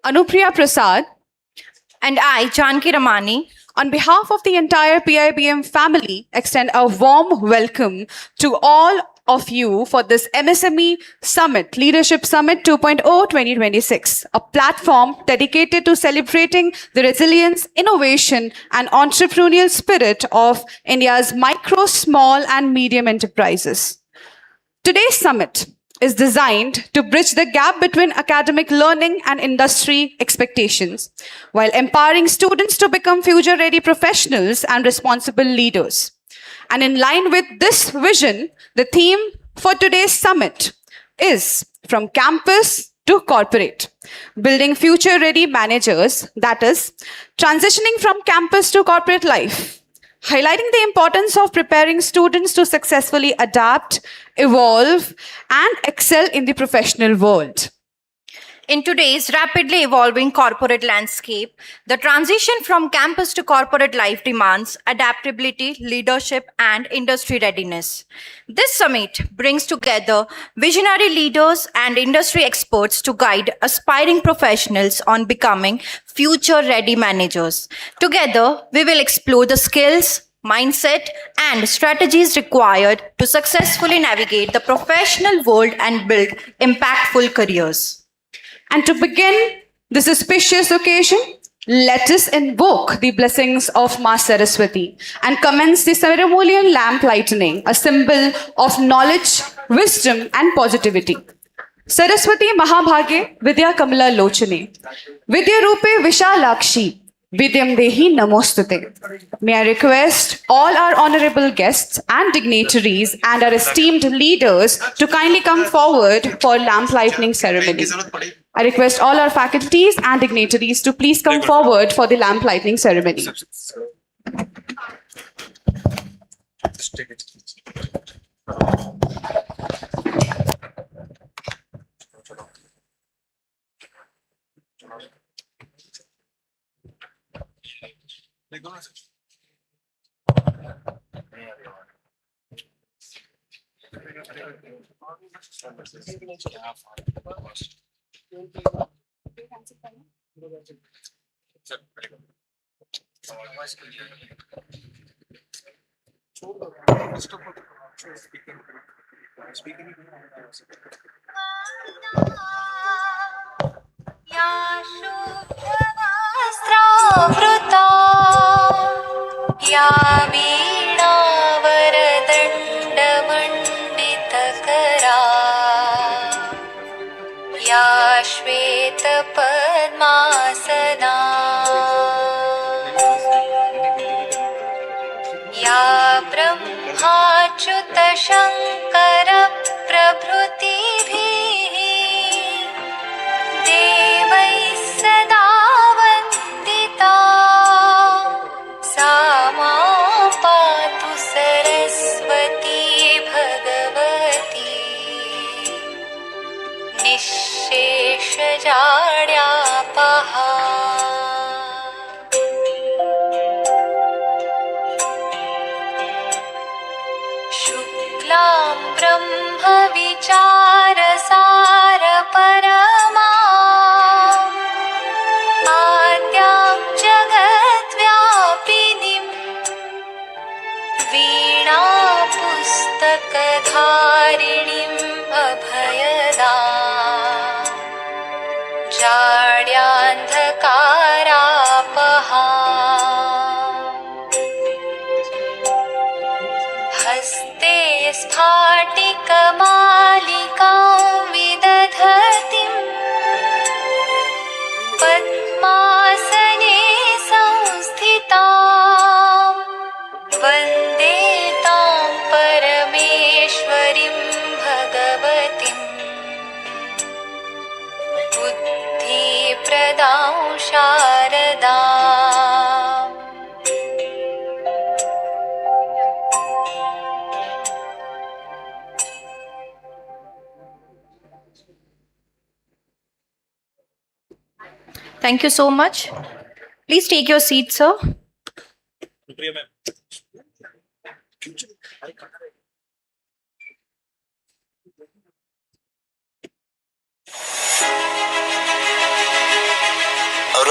Anupriya Prasad, And I, Janki Ramani, on behalf of the entire PIBM family, extend a warm welcome to all of you for this MSME Summit, Leadership Summit 2.0 2026, a platform dedicated to celebrating the resilience, innovation, and entrepreneurial spirit of India's micro, small, and medium enterprises. Today's summit is designed to bridge the gap between academic learning and industry expectations, while empowering students to become future-ready professionals and responsible leaders. And in line with this vision, the theme for today's summit is From Campus to Corporate, building future-ready managers, that is, transitioning from campus to corporate life, highlighting the importance of preparing students to successfully adapt, evolve, and excel in the professional world. in today's rapidly evolving corporate landscape, the transition from campus to corporate life demands adaptability, leadership, and industry readiness. This summit brings together visionary leaders and industry experts to guide aspiring professionals on becoming future-ready managers. Together, we will explore the skills, mindset, and strategies required to successfully navigate the professional world and build impactful careers. And to begin this auspicious occasion, let us invoke the blessings of Ma Saraswati and commence the ceremonial lamp lightning, a symbol of knowledge, wisdom, and positivity. Saraswati Mahabhage Vidya Kamala Lochane, Vidya Rupe Vishalakshi, Vidyam Dehi Namostute. May I request all our honorable guests and dignitaries and our esteemed leaders to kindly come forward for lamp lighting ceremony. I request all our faculties and dignitaries to please come forward for the lamp lighting ceremony. वस्त्रावृता या वीणावरदण्डमण्डितकरा या श्वेतपद्मासना या ब्रह्माच्युतशङ्करप्रभृतिभिः देवैः सदा वन्दिता सा मां पातु सरस्वती भगवती निःशेषजाड्यापहा शुक्लां ब्रह्मविचारसारपरमा आद्यां जगद्व्यापिनीं वीणापुस्तकधारिणीम् अभयदाम् जाड्यान्धकारापहा हस्ते स्फाटिकमालिकां विदधतीं पद्मासने संस्थितां वन्दे तां परमेश्वरीं भगवतीं बुद्धिप्रदां शारदाम् Thank you so much. Please take your seat, sir.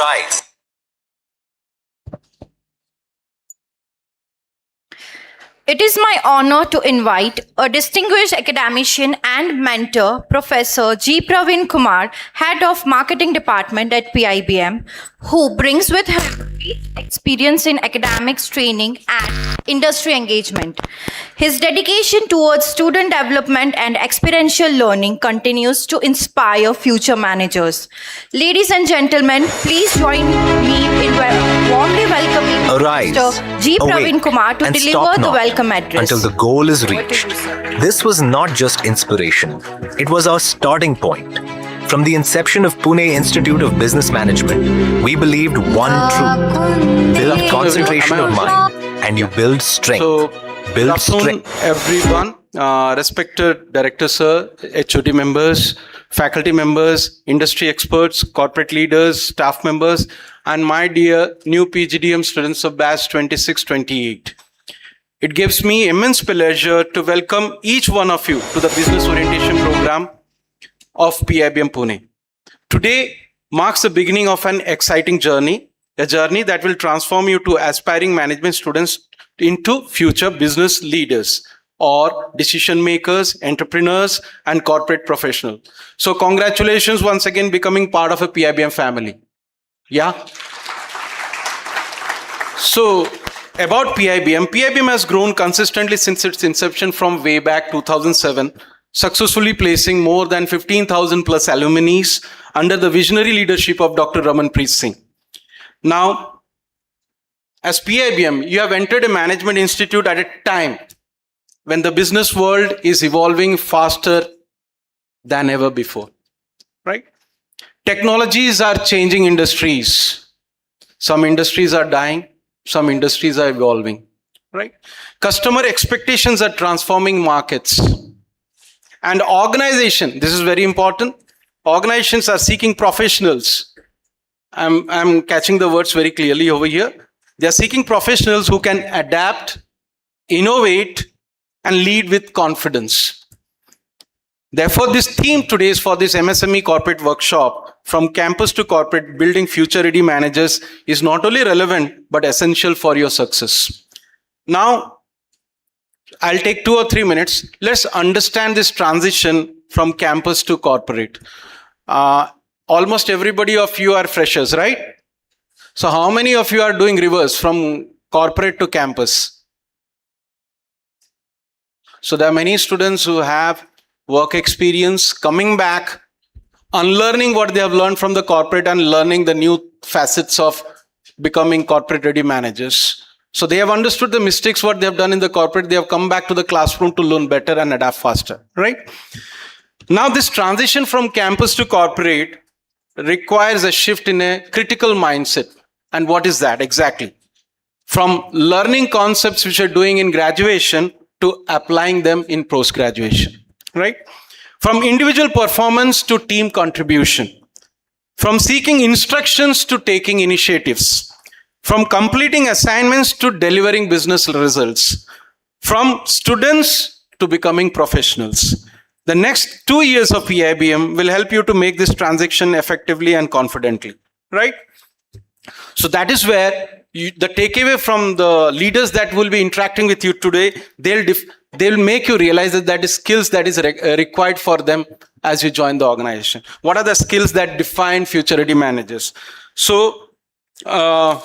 Arise. It is my honor to invite a distinguished academician and mentor, Professor G. Praveen Kumar, Head of Marketing Department at PIBM, who brings with him experience in academics, training, and industry engagement. His dedication towards student development and experiential learning continues to inspire future managers. Ladies and gentlemen, please join me in warmly welcoming Arise, Mr. G. Praveen awake, Kumar to and deliver stop the not welcome address. until the goal is reached. This was not just inspiration, it was our starting point. From the inception of Pune Institute of Business Management, we believed one truth: build concentration of mind, and you build strength. So, good Build afternoon, strength. everyone. Respected Director Sir, HOD members, faculty members, industry experts, corporate leaders, staff members, and my dear new PGDM students of batch 26-28. It gives me immense pleasure to welcome each one of you to the Business Orientation Program of PIBM Pune. Today marks the beginning of an exciting journey, a journey that will transform you to aspiring management students into future business leaders or decision makers, entrepreneurs, and corporate professionals. So congratulations once again becoming part of a PIBM family. Yeah. So about PIBM has grown consistently since its inception from way back 2007, successfully placing more than 15,000 plus alumni under the visionary leadership of Dr. RamanByte Singh. Now, as PIBM, you have entered a management institute at a time when the business world is evolving faster than ever before, right? Technologies are changing industries. Some industries are dying, some industries are evolving, right? Customer expectations are transforming markets. And organization, this is very important, organizations are seeking professionals. I'm catching the words very clearly over here. They are seeking professionals who can adapt, innovate, and lead with confidence. Therefore, this theme today is for this MSME corporate workshop, from campus to corporate, building future-ready managers, is not only relevant, but essential for your success. Now, I'll take 2 or 3 minutes. Let's understand this transition from campus to corporate. Almost everybody of you are freshers, right? So how many of you are doing reverse from corporate to campus? So there are many students who have work experience coming back, unlearning what they have learned from the corporate and learning the new facets of becoming corporate ready managers. So they have understood the mistakes, what they have done in the corporate. They have come back to the classroom to learn better and adapt faster, right? Now this transition from campus to corporate requires a shift in a critical mindset. And what is that exactly? From learning concepts which are doing in graduation to applying them in post-graduation, right? From individual performance to team contribution. From seeking instructions to taking initiatives. From completing assignments to delivering business results. From students to becoming professionals. The next 2 years of PIBM will help you to make this transition effectively and confidently, right? So that is where the takeaway from the leaders that will be interacting with you today, they'll make you realize that is skills that is required for them as you join the organization. What are the skills that define future ready managers? So, for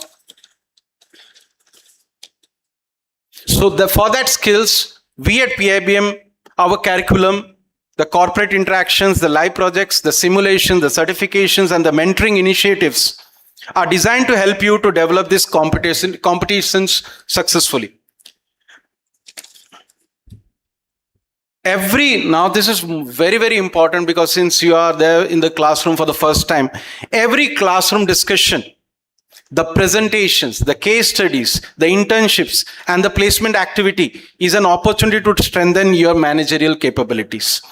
that skills, we at PIBM, our curriculum, the corporate interactions, the live projects, the simulation, the certifications, and the mentoring initiatives are designed to help you to develop these competitions successfully. Now this is very, very important, because since you are there in the classroom for the first time, every classroom discussion, the presentations, the case studies, the internships, and the placement activity is an opportunity to strengthen your managerial capabilities.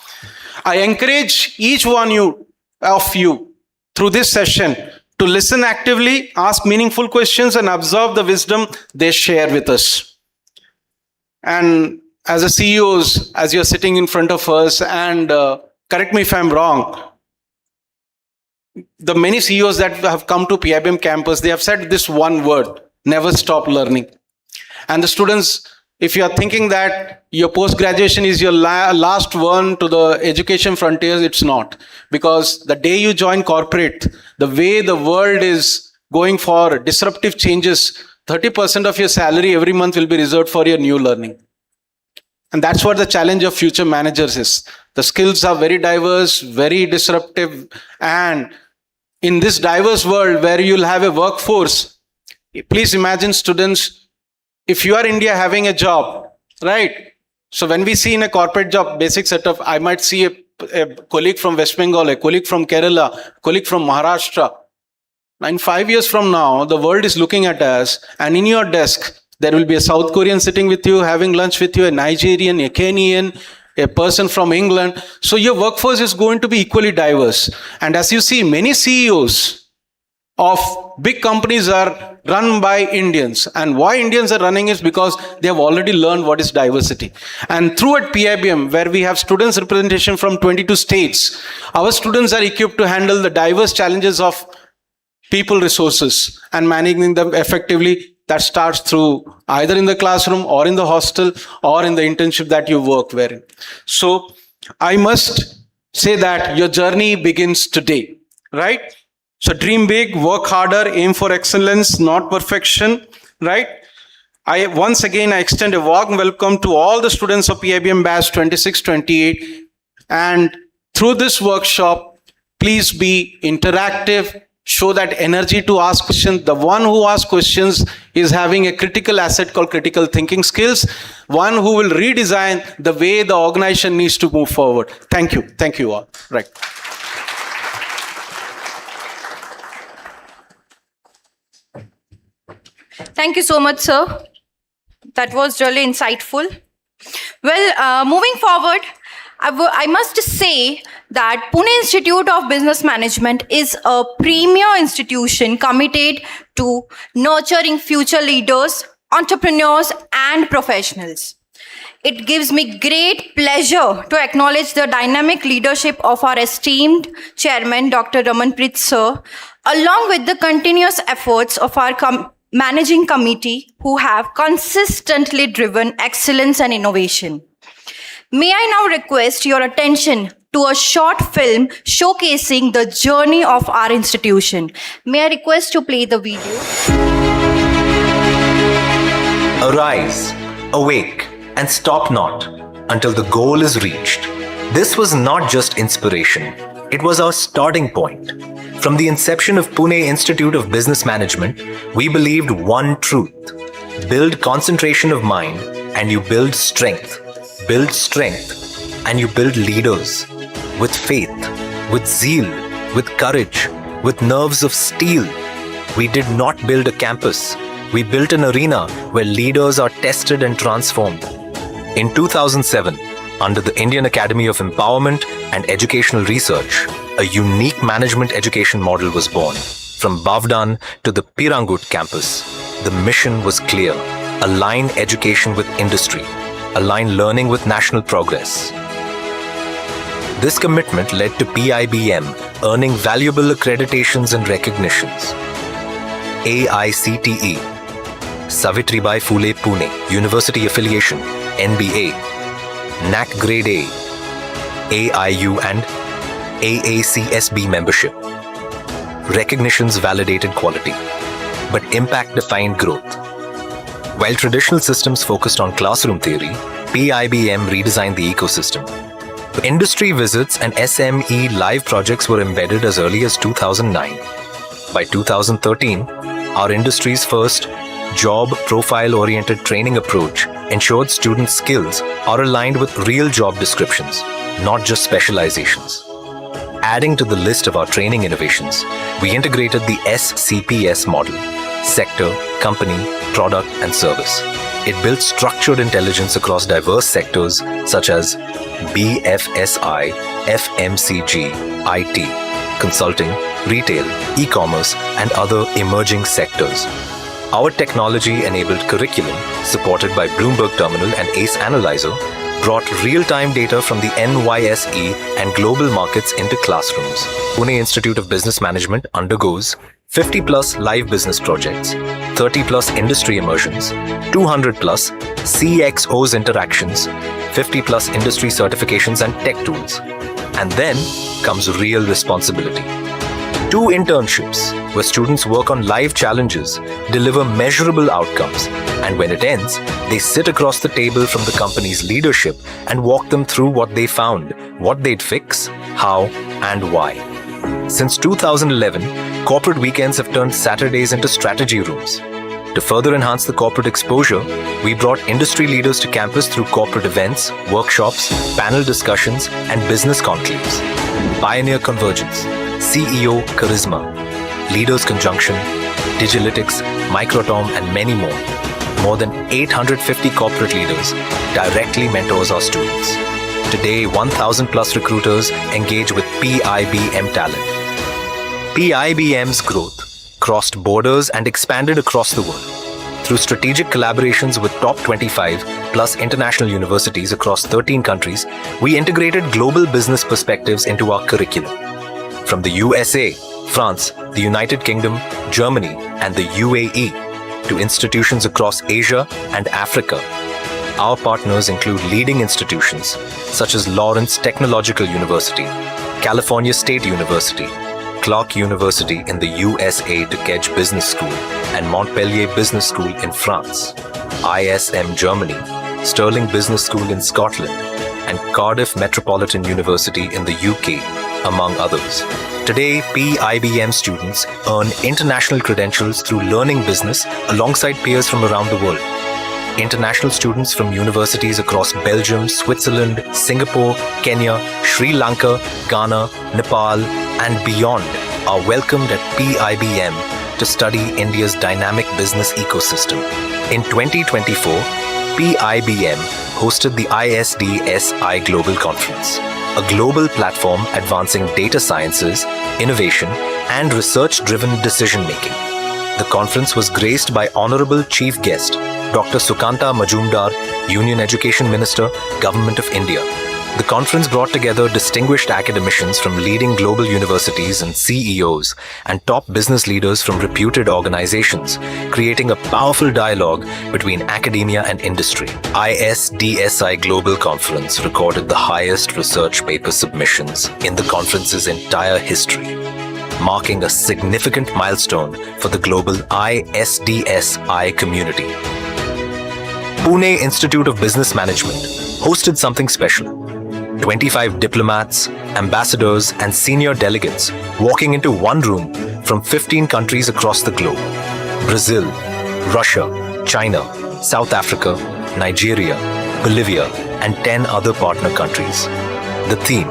I encourage each one of you through this session to listen actively, ask meaningful questions, and observe the wisdom they share with us. And as a CEOs, as you're sitting in front of us, and correct me if I'm wrong, the many CEOs that have come to PIBM campus, they have said this one word: never stop learning. And the students, if you are thinking that your post-graduation is your last one to the education frontiers, it's not. Because the day you join corporate, the way the world is going for disruptive changes, 30% of your salary every month will be reserved for your new learning. And that's what the challenge of future managers is. The skills are very diverse, very disruptive. And in this diverse world where you'll have a workforce, please imagine students, if you are India having a job, right? So when we see in a corporate job, basic setup, I might see a colleague from West Bengal, a colleague from Kerala, a colleague from Maharashtra. In 5 years from now, the world is looking at us, and in your desk, there will be a South Korean sitting with you, having lunch with you, a Nigerian, a Kenyan, a person from England. So your workforce is going to be equally diverse. And as you see, many CEOs of big companies are run by Indians. And why Indians are running is because they have already learned what is diversity. And through at PIBM, where we have students representation from 22 states, our students are equipped to handle the diverse challenges of people resources and managing them effectively. That starts through either in the classroom or in the hostel or in the internship that you work wherein. So I must say that your journey begins today, right? So dream big, work harder, aim for excellence, not perfection, right? Once again, I extend a warm welcome to all the students of PIBM Batch 26-28. And through this workshop, please be interactive, show that energy to ask questions. The one who asks questions is having a critical asset called critical thinking skills. One who will redesign the way the organization needs to move forward. Thank you. Thank you all. Right. Thank you so much, sir. That was really insightful. Well, moving forward, I must say that Pune Institute of Business Management is a premier institution committed to nurturing future leaders, entrepreneurs, and professionals. It gives me great pleasure to acknowledge the dynamic leadership of our esteemed chairman, Dr. RamanByte sir, along with the continuous efforts of our managing committee who have consistently driven excellence and innovation. May I now request your attention to a short film showcasing the journey of our institution. May I request to play the video? Arise, awake, and stop not until the goal is reached. This was not just inspiration, it was our starting point. From the inception of Pune Institute of Business Management, we believed one truth: build concentration of mind and you build strength. Build strength and you build leaders with faith, with zeal, with courage, with nerves of steel. We did not build a campus. We built an arena where leaders are tested and transformed. In 2007, under the Indian Academy of Empowerment and Educational Research, a unique management education model was born. From Bavdan to the Pirangut campus, the mission was clear: align education with industry, align learning with national progress. This commitment led to PIBM earning valuable accreditations and recognitions. AICTE, Savitribai Phule Pune, University Affiliation, NBA, NAC Grade A, AIU and AACSB membership. Recognitions validated quality, but impact defined growth. While traditional systems focused on classroom theory, PIBM redesigned the ecosystem. Industry visits and SME live projects were embedded as early as 2009. By 2013, our industry's first job profile-oriented training approach ensured students' skills are aligned with real job descriptions, not just specializations. Adding to the list of our training innovations, we integrated the SCPS model: sector, company, product, and service. It built structured intelligence across diverse sectors such as BFSI, FMCG, IT, consulting, retail, e-commerce, and other emerging sectors. Our technology-enabled curriculum, supported by Bloomberg Terminal and ACE Analyzer, brought real-time data from the NYSE and global markets into classrooms. Pune Institute of Business Management undergoes 50 plus live business projects, 30 plus industry immersions, 200 plus CXOs interactions, 50 plus industry certifications and tech tools. And then comes real responsibility. 2 internships where students work on live challenges, deliver measurable outcomes, and when it ends, they sit across the table from the company's leadership and walk them through what they found, what they'd fix, how, and why. Since 2011, corporate weekends have turned Saturdays into strategy rooms. To further enhance the corporate exposure, we brought industry leaders to campus through corporate events, workshops, panel discussions, and business conclaves. Pioneer Convergence, CEO Charisma, Leaders Conjunction, Digilytics, Microtom, and many more. More than 850 corporate leaders directly mentors our students. Today, 1,000 plus recruiters engage with PIBM talent. PIBM's growth crossed borders and expanded across the world. Through strategic collaborations with top 25 plus international universities across 13 countries, we integrated global business perspectives into our curriculum. From the USA, France, the United Kingdom, Germany, and the UAE, to institutions across Asia and Africa, our partners include leading institutions such as Lawrence Technological University, California State University, Clark University in the USA to Kedge Business School, and Montpellier Business School in France, ISM Germany, Stirling Business School in Scotland, and Cardiff Metropolitan University in the UK, among others. Today, PIBM students earn international credentials through learning business alongside peers from around the world. International students from universities across Belgium, Switzerland, Singapore, Kenya, Sri Lanka, Ghana, Nepal, and beyond are welcomed at PIBM to study India's dynamic business ecosystem. In 2024, PIBM hosted the ISDSI Global Conference, a global platform advancing data sciences, innovation, and research-driven decision-making. The conference was graced by Honorable Chief Guest, Dr. Sukanta Majumdar, Union Education Minister, Government of India. The conference brought together distinguished academicians from leading global universities and CEOs and top business leaders from reputed organizations, creating a powerful dialogue between academia and industry. ISDSI Global Conference recorded the highest research paper submissions in the conference's entire history, marking a significant milestone for the global ISDSI community. Pune Institute of Business Management hosted something special. 25 diplomats, ambassadors, and senior delegates walking into one room from 15 countries across the globe: Brazil, Russia, China, South Africa, Nigeria, Bolivia, and 10 other partner countries. The theme: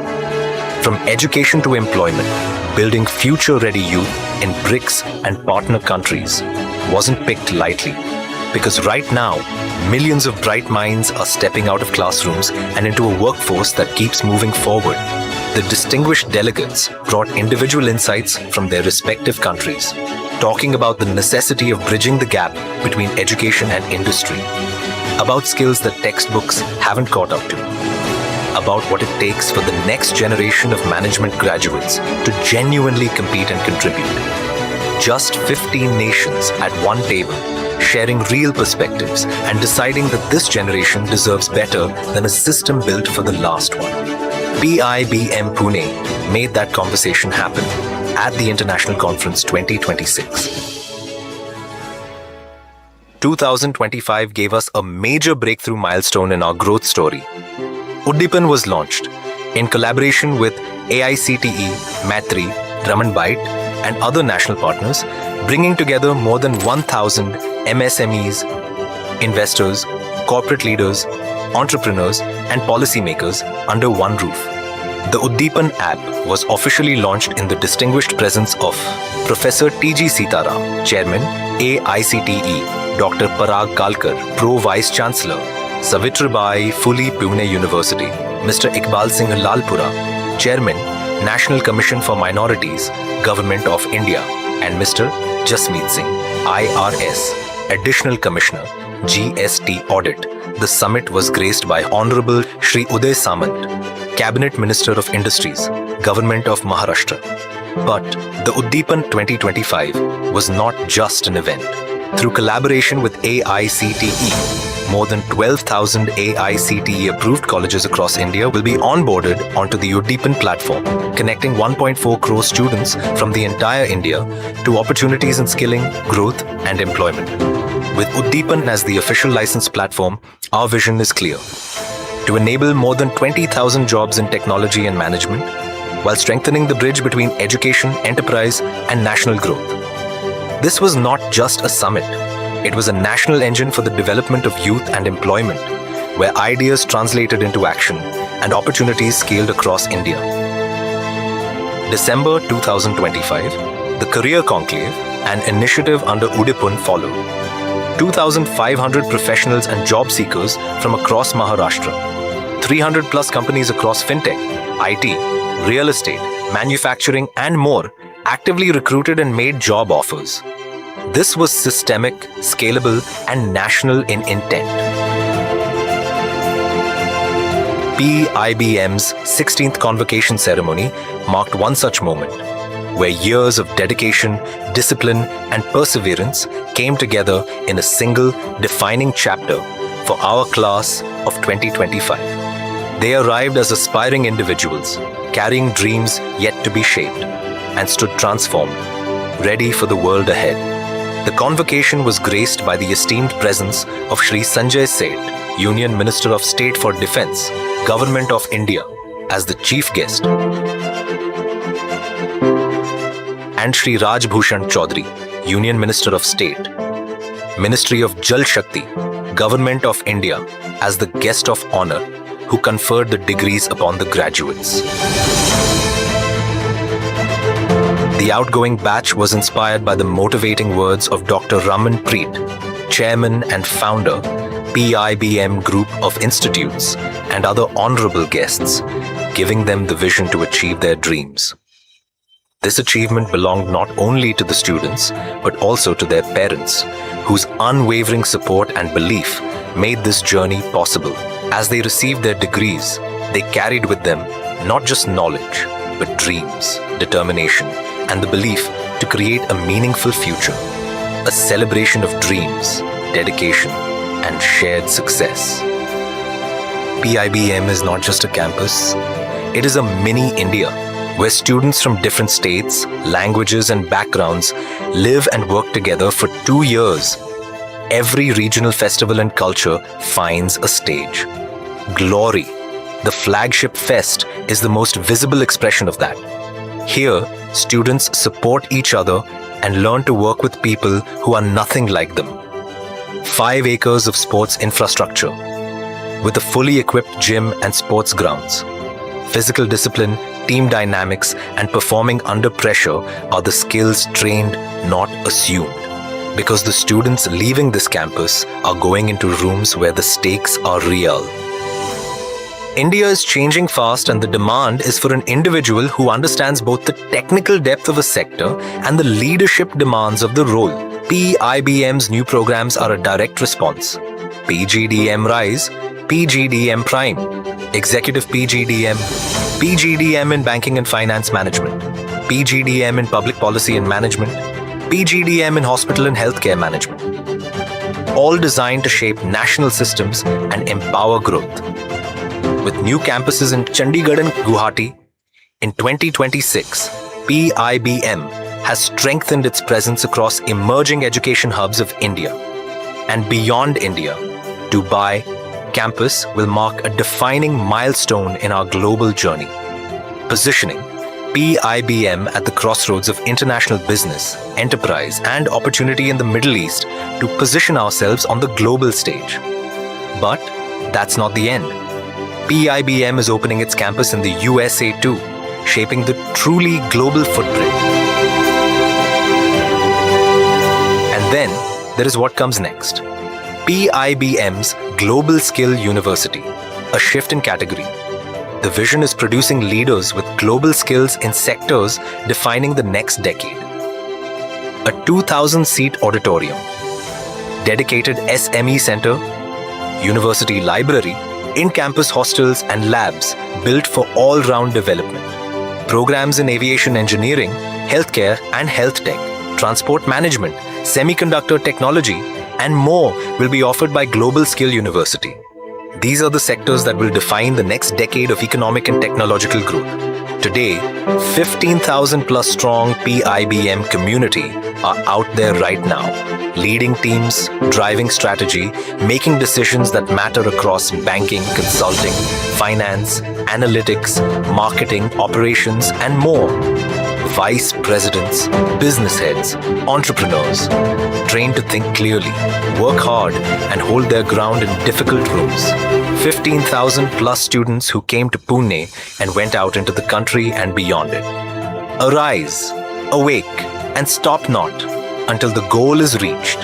from education to employment, building future-ready youth in BRICS and partner countries, wasn't picked lightly. Because right now, millions of bright minds are stepping out of classrooms and into a workforce that keeps moving forward. The distinguished delegates brought individual insights from their respective countries, talking about the necessity of bridging the gap between education and industry, about skills that textbooks haven't caught up to, about what it takes for the next generation of management graduates to genuinely compete and contribute. Just 15 nations at one table, sharing real perspectives and deciding that this generation deserves better than a system built for the last one. PIBM Pune made that conversation happen at the International Conference 2026. 2025 gave us a major breakthrough milestone in our growth story. Uddipan was launched in collaboration with AICTE, Matri, RamanByte, and other national partners, bringing together more than 1,000 MSMEs, investors, corporate leaders, entrepreneurs, and policymakers under one roof. The Uddipan app was officially launched in the distinguished presence of Professor T.G. Sitaram, Chairman, AICTE, Dr. Parag Kalkar, Pro Vice Chancellor, Savitribai Phule Pune University, Mr. Iqbal Singh Lalpura, Chairman, National Commission for Minorities, Government of India, and Mr. Jasmeet Singh, IRS, Additional Commissioner, GST Audit, the summit was graced by Honorable Shri Uday Samant, Cabinet Minister of Industries, Government of Maharashtra. But the Uddipan 2025 was not just an event. Through collaboration with AICTE, more than 12,000 AICTE approved colleges across India will be onboarded onto the Uddipan platform, connecting 1.4 crore students from the entire India to opportunities in skilling, growth, and employment. With Uddipan as the official license platform, our vision is clear: to enable more than 20,000 jobs in technology and management, while strengthening the bridge between education, enterprise, and national growth. This was not just a summit. It was a national engine for the development of youth and employment, where ideas translated into action and opportunities scaled across India. December 2025, the Career Conclave, an initiative under Uddipan, followed. 2,500 professionals and job seekers from across Maharashtra, 300 plus companies across fintech, IT, real estate, manufacturing, and more actively recruited and made job offers. This was systemic, scalable, and national in intent. PIBM's 16th convocation ceremony marked one such moment, where years of dedication, discipline, and perseverance came together in a single defining chapter for our class of 2025. They arrived as aspiring individuals, carrying dreams yet to be shaped, and stood transformed, ready for the world ahead. The convocation was graced by the esteemed presence of Shri Sanjay Seth, Union Minister of State for Defence, Government of India, as the chief guest, and Shri Raj Bhushan Chaudhary, Union Minister of State, Ministry of Jal Shakti, Government of India, as the guest of honor, who conferred the degrees upon the graduates. The outgoing batch was inspired by the motivating words of Dr. RamanByte, Chairman and Founder, PIBM Group of Institutes, and other honorable guests, giving them the vision to achieve their dreams. This achievement belonged not only to the students, but also to their parents, whose unwavering support and belief made this journey possible. As they received their degrees, they carried with them not just knowledge, but dreams, determination, and the belief to create a meaningful future. A celebration of dreams, dedication, and shared success. PIBM is not just a campus, it is a mini India, where students from different states, languages, and backgrounds live and work together for 2 years. Every regional festival and culture finds a stage. Glory, the flagship fest, is the most visible expression of that. Here, students support each other and learn to work with people who are nothing like them. 5 acres of sports infrastructure, with a fully equipped gym and sports grounds. Physical discipline, team dynamics, and performing under pressure are the skills trained, not assumed. Because the students leaving this campus are going into rooms where the stakes are real. India is changing fast, and the demand is for an individual who understands both the technical depth of a sector and the leadership demands of the role. PIBM's new programs are a direct response. PGDM Rise, PGDM Prime, Executive PGDM, PGDM in Banking and Finance Management, PGDM in Public Policy and Management, PGDM in Hospital and Healthcare Management. All designed to shape national systems and empower growth. With new campuses in Chandigarh and Guwahati, in 2026, PIBM has strengthened its presence across emerging education hubs of India. And beyond India, Dubai campus will mark a defining milestone in our global journey, positioning PIBM at the crossroads of international business, enterprise, and opportunity in the Middle East to position ourselves on the global stage. But that's not the end. PIBM is opening its campus in the USA too, shaping the truly global footprint. And then there is what comes next. PIBM's Global Skill University, a shift in category. The vision is producing leaders with global skills in sectors defining the next decade. A 2,000-seat auditorium, dedicated SME center, university library, in-campus hostels and labs built for all-round development. Programs in aviation engineering, healthcare and health tech, transport management, semiconductor technology, and more will be offered by Global Skill University. These are the sectors that will define the next decade of economic and technological growth. Today, 15,000 plus strong PIBM community are out there right now, leading teams, driving strategy, making decisions that matter across banking, consulting, finance, analytics, marketing, operations, and more. Vice presidents, business heads, entrepreneurs, trained to think clearly, work hard, and hold their ground in difficult rooms. 15,000 plus students who came to Pune and went out into the country and beyond it. Arise, awake, and stop not until the goal is reached.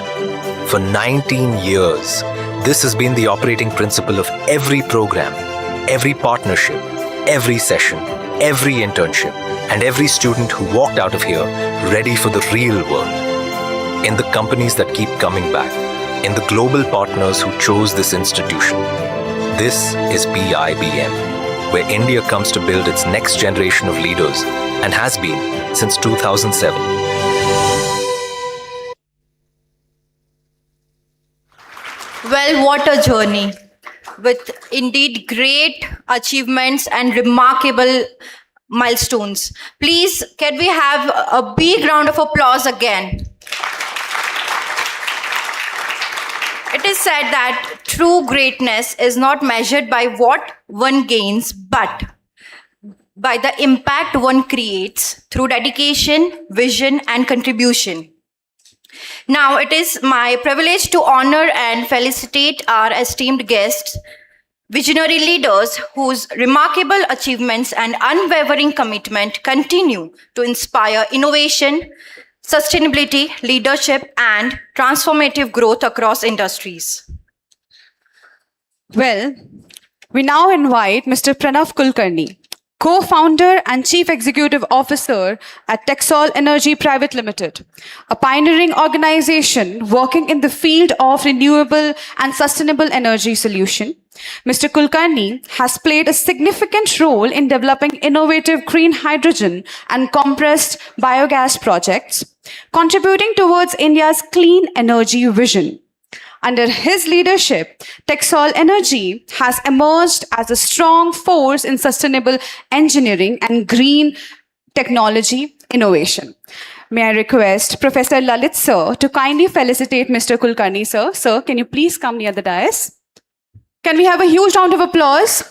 For 19 years, this has been the operating principle of every program, every partnership, every session, every internship, and every student who walked out of here ready for the real world. In the companies that keep coming back, in the global partners who chose this institution. This is PIBM, where India comes to build its next generation of leaders and has been since 2007. Well, what a journey with indeed great achievements and remarkable milestones. Please, can we have a big round of applause again? It is said that true greatness is not measured by what one gains, but by the impact one creates through dedication, vision, and contribution. Now, it is my privilege to honor and felicitate our esteemed guests, visionary leaders whose remarkable achievements and unwavering commitment continue to inspire innovation, sustainability, leadership, and transformative growth across industries. Well, we now invite Mr. Pranav Kulkarni, co-founder and chief executive officer at Texol Energy Private Limited, a pioneering organization working in the field of renewable and sustainable energy solution. Mr. Kulkarni has played a significant role in developing innovative green hydrogen and compressed biogas projects, contributing towards India's clean energy vision. Under his leadership, Texol Energy has emerged as a strong force in sustainable engineering and green technology innovation. May I request Professor Lalit sir to kindly felicitate Mr. Kulkarni sir. Sir, can you please come near the dais? Can we have a huge round of applause?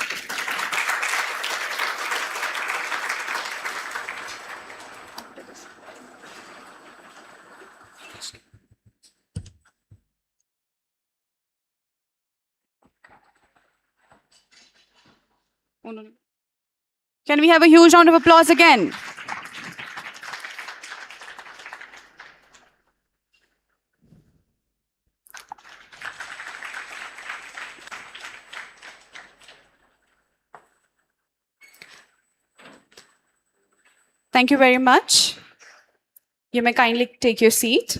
Oh, no. Can we have a huge round of applause again? Thank you very much. You may kindly take your seat.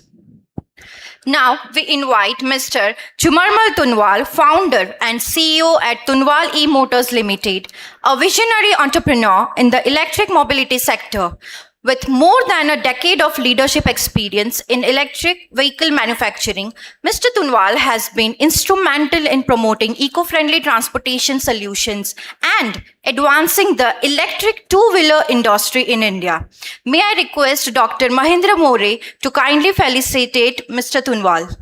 Now, we invite Mr. Chumarmal Tunwal, founder and CEO at Tunwal E-Motors Limited, a visionary entrepreneur in the electric mobility sector. With more than a decade of leadership experience in electric vehicle manufacturing, Mr. Tunwal has been instrumental in promoting eco-friendly transportation solutions and advancing the electric two-wheeler industry in India. May I request Dr. Mahendra More to kindly felicitate Mr. Tunwal.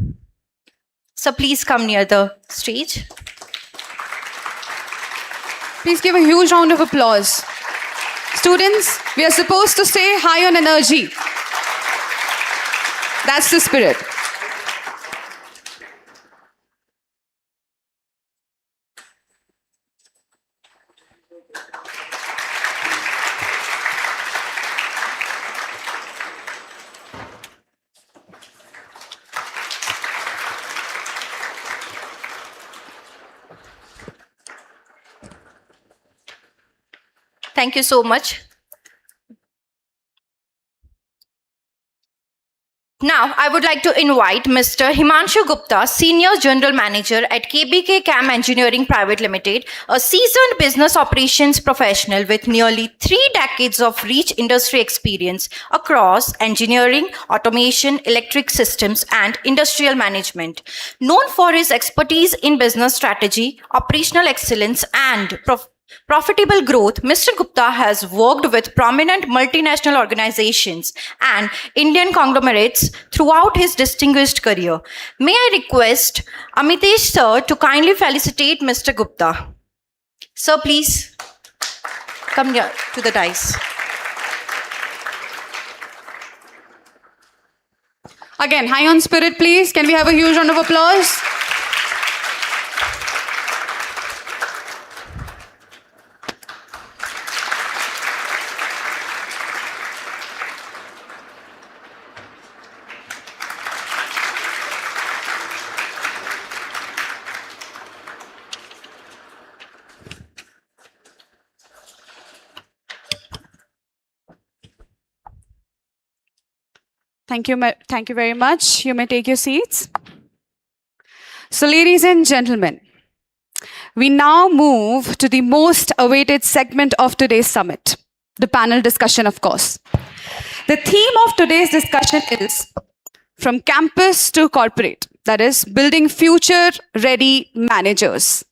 So please come near the stage. Please give a huge round of applause. Students, we are supposed to stay high on energy. That's the spirit. Thank you so much. Now, I would like to invite Mr. Himanshu Gupta, Senior General Manager at KBK CAM Engineering Private Limited, a seasoned business operations professional with nearly 3 decades of rich industry experience across engineering, automation, electric systems, and industrial management. Known for his expertise in business strategy, operational excellence, and profitable growth, Mr. Gupta has worked with prominent multinational organizations and Indian conglomerates throughout his distinguished career. May I request Amitesh sir to kindly felicitate Mr. Gupta. Sir, please come here to the dais. Again, high on spirit, please. Can we have a huge round of applause? Thank you very much. You may take your seats. So, ladies and gentlemen, we now move to the most awaited segment of today's summit, the panel discussion, of course. The theme of today's discussion is From Campus to Corporate, that is, building future-ready managers.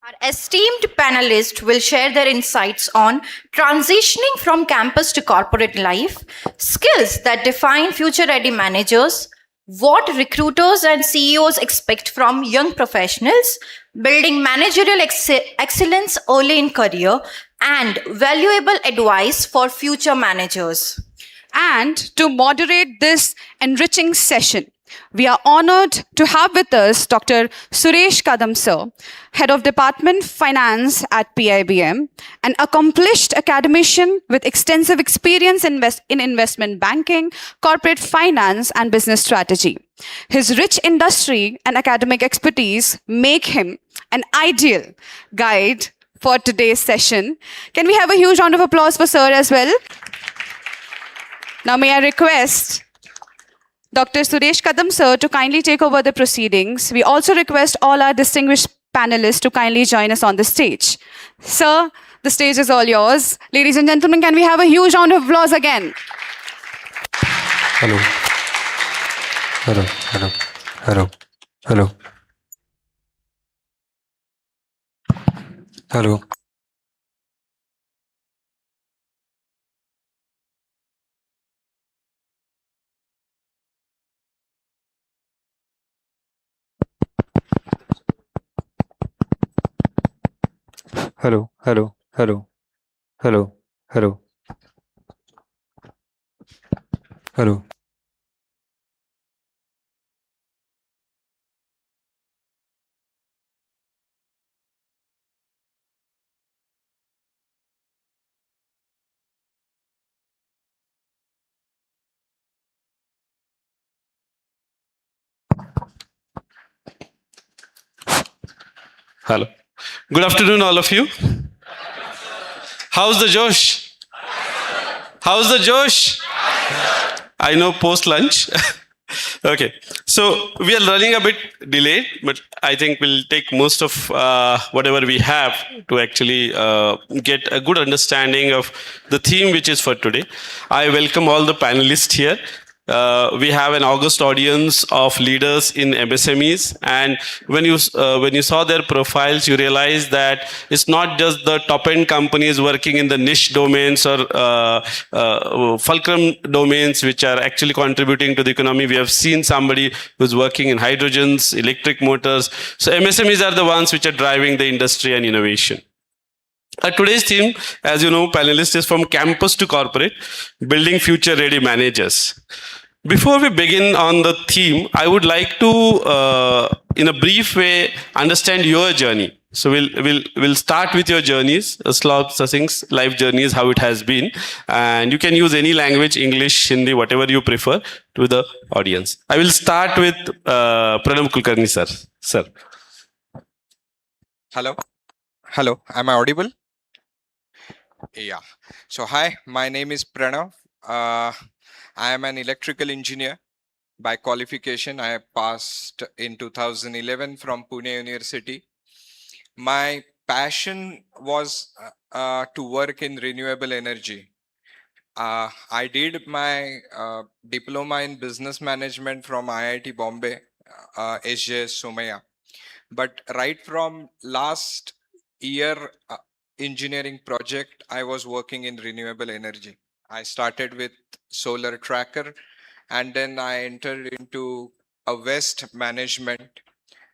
Our esteemed panelists will share their insights on transitioning from campus to corporate life, skills that define future-ready managers, what recruiters and CEOs expect from young professionals, building managerial excellence early in career, and valuable advice for future managers. And to moderate this enriching session, we are honored to have with us Dr. Suresh Kadam sir, Head of Department Finance at PIBM, an accomplished academician with extensive experience in investment banking, corporate finance, and business strategy. His rich industry and academic expertise make him an ideal guide for today's session. Can we have a huge round of applause for sir as well? Now may I request Dr. Suresh Kadam sir to kindly take over the proceedings. We also request all our distinguished panelists to kindly join us on the stage. Sir, the stage is all yours. Ladies and gentlemen, can we have a huge round of applause again? Hello. Hello. Hello. Hello. Hello. Hello. Hello, hello, hello, hello, hello, hello. Hello. Good afternoon, all of you. How's the Josh? How's the Josh? I know post-lunch. Okay. So we are running a bit delayed, but I think we'll take most of whatever we have to actually get a good understanding of the theme which is for today. I welcome all the panelists here. We have an august audience of leaders in MSMEs, and when you saw their profiles, you realize that it's not just the top-end companies working in the niche domains or fulcrum domains which are actually contributing to the economy. We have seen somebody who's working in hydrogens, electric motors. So MSMEs are the ones which are driving the industry and innovation. Today's theme, as you know, panelists, is From Campus to Corporate, building future-ready managers. Before we begin on the theme, I would like to, in a brief way, understand your journey. So we'll start with your journeys, succinct life journeys, how it has been, and you can use any language, English, Hindi, whatever you prefer, to the audience. I will start with Pranav Kulkarni sir. Sir. Hello. Hello. Am I audible? Yeah. So hi, my name is Pranav. I am an electrical engineer. By qualification, I passed in 2011 from Pune University. My passion was to work in renewable energy. I did my diploma in business management from IIT Bombay, SJS Somaya. But right from last year engineering project, I was working in renewable energy. I started with solar tracker, and then I entered into a waste management.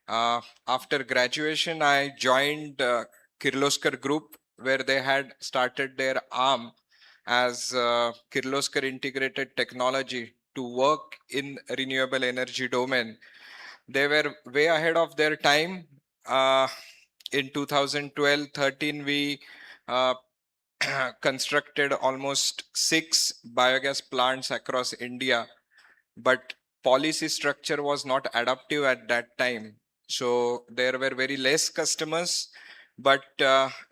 After graduation, I joined Kirloskar Group, where they had started their arm as Kirloskar Integrated Technology to work in renewable energy domain. They were way ahead of their time. In 2012-13, we uh, constructed almost 6 biogas plants across India, but policy structure was not adaptive at that time. So there were very less customers, but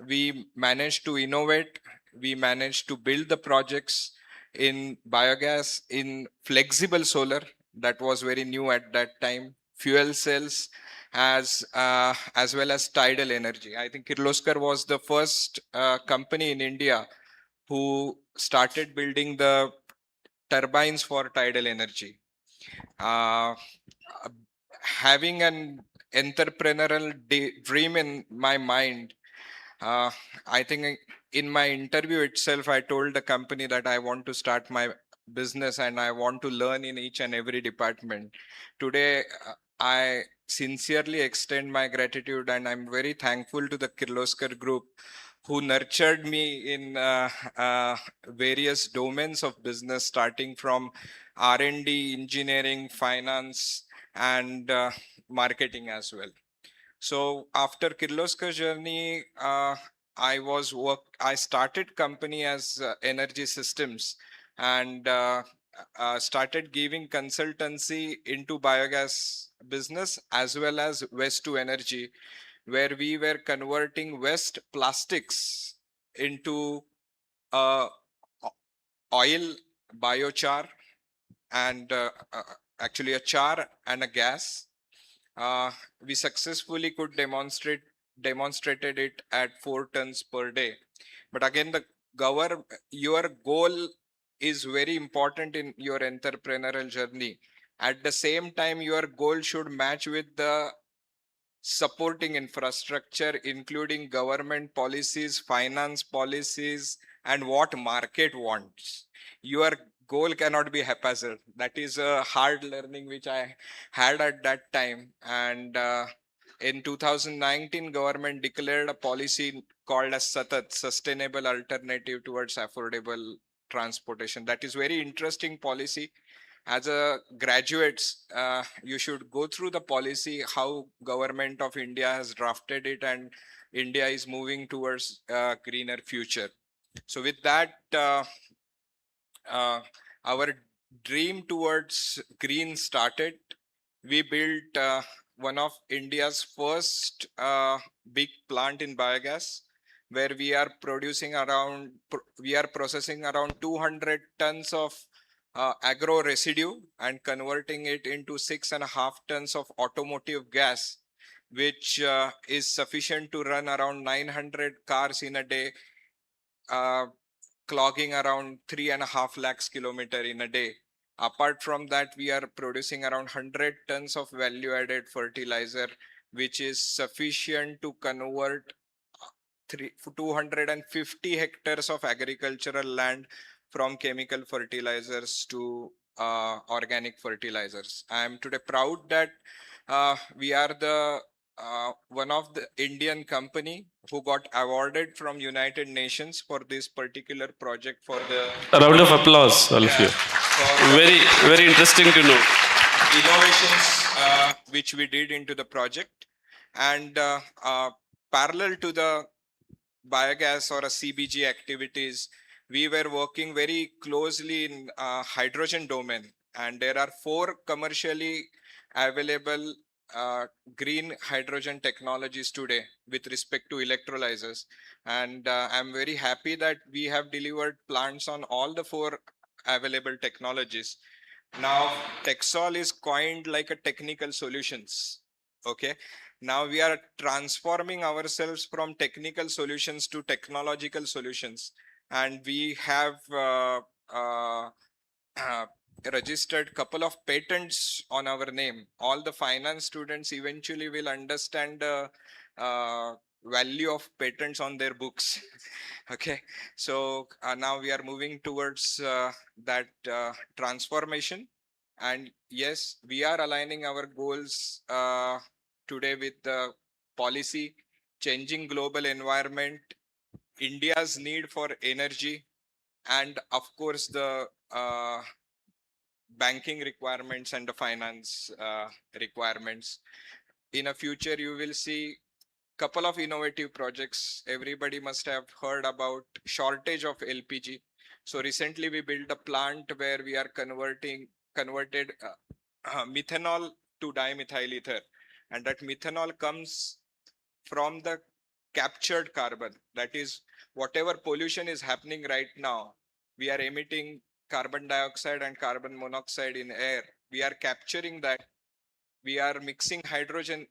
we managed to innovate. We managed to build the projects in biogas, in flexible solar, that was very new at that time, fuel cells, as well as tidal energy. I think Kirloskar was the first company in India who started building the turbines for tidal energy. uh, Having an entrepreneurial dream in my mind, uh, I think in my interview itself, I told the company that I want to start my business and I want to learn in each and every department. Today, I sincerely extend my gratitude, and I'm very thankful to the Kirloskar Group who nurtured me in various domains of business, starting from R&D, engineering, finance, and marketing as well. So after Kirloskar's journey, I started company as Energy Systems, and started giving consultancy into biogas business as well as waste to energy, where we were converting waste plastics into uh, oil, biochar, and actually a char and a gas. We successfully could demonstrated it at 4 tons per day. But again, your goal is very important in your entrepreneurial journey. At the same time, your goal should match with the supporting infrastructure, including government policies, finance policies, and what market wants. Your goal cannot be haphazard. That is a hard learning which I had at that time. And in 2019, government declared a policy called as SATAT, Sustainable Alternative Towards Affordable Transportation. That is very interesting policy. As a graduates, you should go through the policy, how government of India has drafted it, and India is moving towards a greener future. So with that, our dream towards green started. We built one of India's first big plant in biogas, where we are processing around 200 tons of agro residue and converting it into 6.5 tons of automotive gas, which is sufficient to run around 900 cars in a day, clogging around 3.5 lakhs kilometer in a day. Apart from that, we are producing around 100 tons of value added fertilizer, which is sufficient to convert 250 hectares of agricultural land from chemical fertilizers to organic fertilizers. I am today proud that we are the one of the Indian company who got awarded from United Nations for this particular project for the A round of applause, all of you. Very, very interesting to know. innovations which we did into the project. And parallel to the biogas or a CBG activities, we were working very closely in hydrogen domain, and there are 4 commercially available green hydrogen technologies today with respect to electrolyzers. And I'm very happy that we have delivered plants on all the 4 available technologies. Now, Texol is coined like a technical solutions. Okay. Now we are transforming ourselves from technical solutions to technological solutions, and we have uh, registered couple of patents on our name. All the finance students eventually will understand the value of patents on their books. Okay, so now we are moving towards that transformation, and yes, we are aligning our goals today with the policy, changing global environment, India's need for energy, and of course the banking requirements and the finance requirements. In a future, you will see couple of innovative projects. Everybody must have heard about shortage of LPG. So recently we built a plant where we are converted methanol to dimethyl ether, and that methanol comes from the captured carbon. That is, whatever pollution is happening right now, we are emitting carbon dioxide and carbon monoxide in air. We are capturing that. We are mixing hydrogen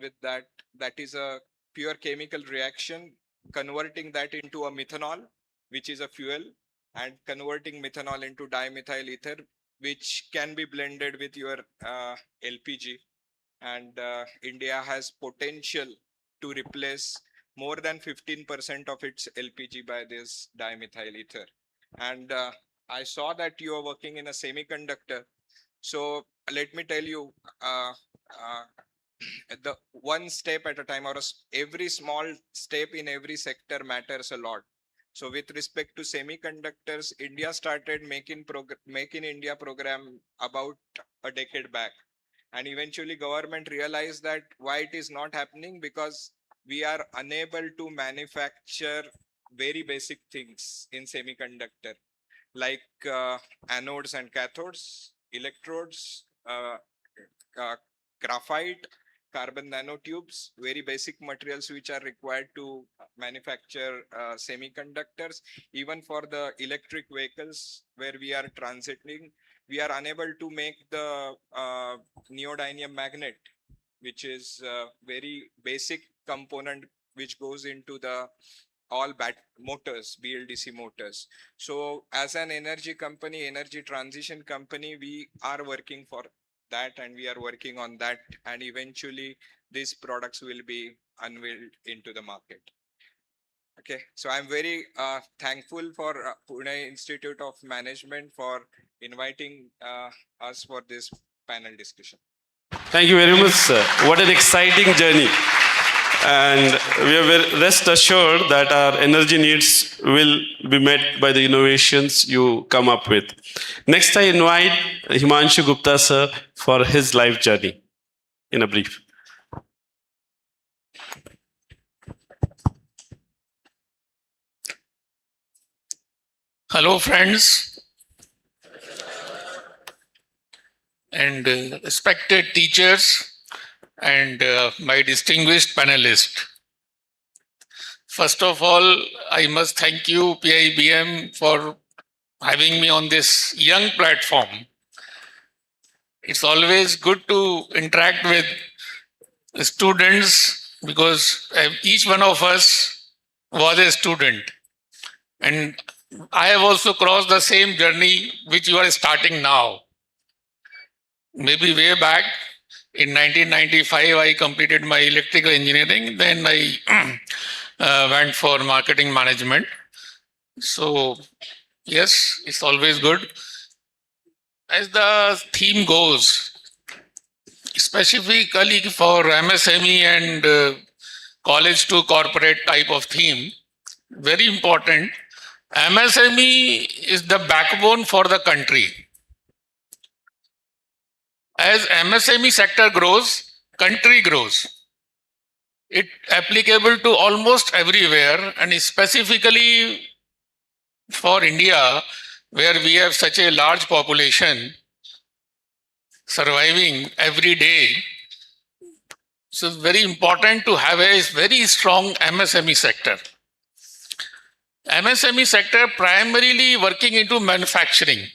with that. That is a pure chemical reaction, converting that into a methanol, which is a fuel, and converting methanol into dimethyl ether, which can be blended with your LPG. And India has potential to replace more than 15% of its LPG by this dimethyl ether. And I saw that you are working in a semiconductor. So let me tell you, the one step at a time, or every small step in every sector matters a lot. So with respect to semiconductors, India started Make in India program about a decade back. And eventually government realized that why it is not happening, because we are unable to manufacture very basic things in semiconductor, like anodes and cathodes, electrodes, graphite, carbon nanotubes, very basic materials which are required to manufacture semiconductors. Even for the electric vehicles where we are transiting, we are unable to make the neodymium magnet, which is a very basic component which goes into the all motors, BLDC motors. So as an energy company, energy transition company, we are working for that, and we are working on that, and eventually these products will be unveiled into the market. Okay, so I'm very thankful for Pune Institute of Management for inviting us for this panel discussion. Thank you very much, sir. What an exciting journey. And we are rest assured that our energy needs will be met by the innovations you come up with. Next, I invite Himanshu Gupta, sir, for his life journey in a brief. Hello, friends, and respected teachers, and my distinguished panelists. First of all, I must thank you, PIBM, for having me on this young platform. It's always good to interact with students, because each one of us was a student. And I have also crossed the same journey which you are starting now. Maybe way back in 1995, I completed my electrical engineering. Then I went for marketing management. So yes, it's always good. As the theme goes, specifically for MSME and college to corporate type of theme, very important. MSME is the backbone for the country. As MSME sector grows, country grows. It's applicable to almost everywhere, and specifically for India, where we have such a large population surviving every day. So it's very important to have a very strong MSME sector. MSME sector primarily working into manufacturing.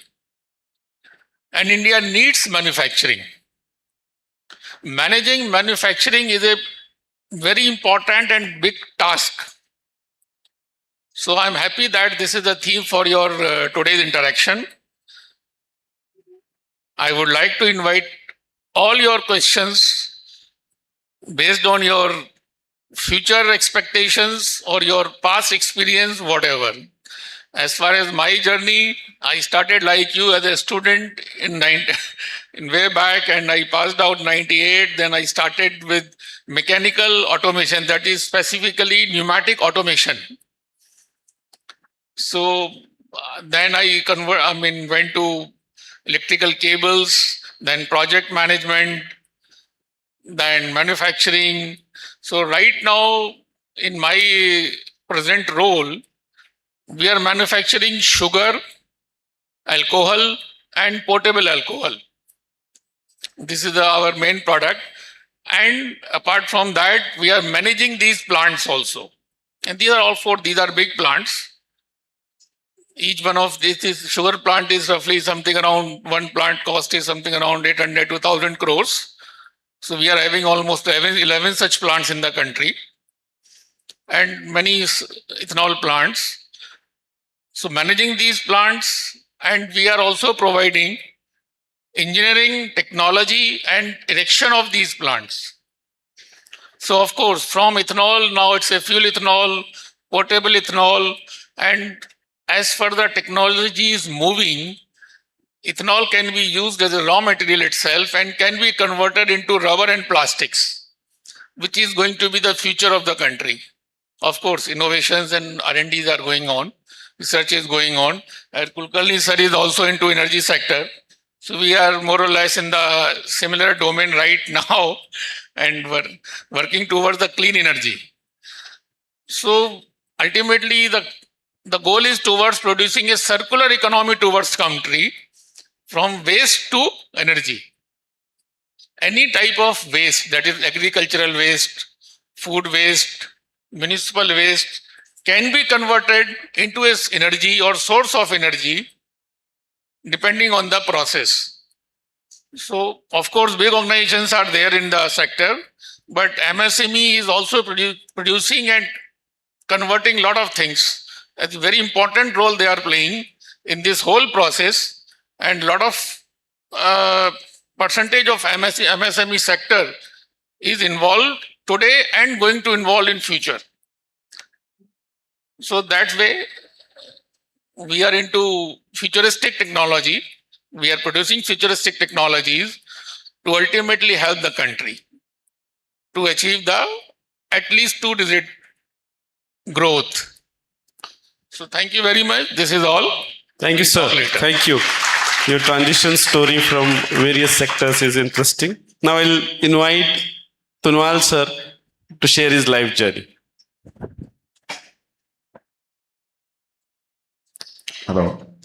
and India needs manufacturing. Managing manufacturing is a very important and big task. So I'm happy that this is the theme for your today's interaction. I would like to invite all your questions based on your future expectations or your past experience, whatever. As far as my journey, I started like you as a student in way back, and I passed out 98. Then I started with mechanical automation, that is specifically pneumatic automation. So then I went to electrical cables, then project management, then manufacturing. So right now, in my present role, we are manufacturing sugar, alcohol, and portable alcohol. This is our main product. And apart from that, we are managing these plants also. And these are big plants. Each one of these sugar plant is roughly something around, one plant cost is something around 800 to 1,000 crores. So we are having almost 11 such plants in the country and many ethanol plants. So managing these plants, and we are also providing engineering, technology and erection of these plants. So of course, from ethanol, now it's a fuel ethanol, portable ethanol, and as further technology is moving, ethanol can be used as a raw material itself and can be converted into rubber and plastics, which is going to be the future of the country. Of course, innovations and R&Ds are going on, research is going on. Kulkarni sir is also into energy sector. So we are more or less in the similar domain right now, and we're working towards the clean energy. So ultimately, the goal is towards producing a circular economy towards country, from waste to energy. Any type of waste, that is agricultural waste, food waste, municipal waste, can be converted into its energy or source of energy depending on the process. So of course, big organizations are there in the sector, but MSME is also producing and converting a lot of things. That's a very important role they are playing in this whole process, and a lot of percentage of MSME sector is involved today and going to involve in future. So that way, we are into futuristic technology. We are producing futuristic technologies to ultimately help the country to achieve the at least 2-digit growth. So thank you very much. This is all. Thank you, sir. Thank you. Your transition story from various sectors is interesting. Now I'll invite Tunwal sir to share his life journey. Hello.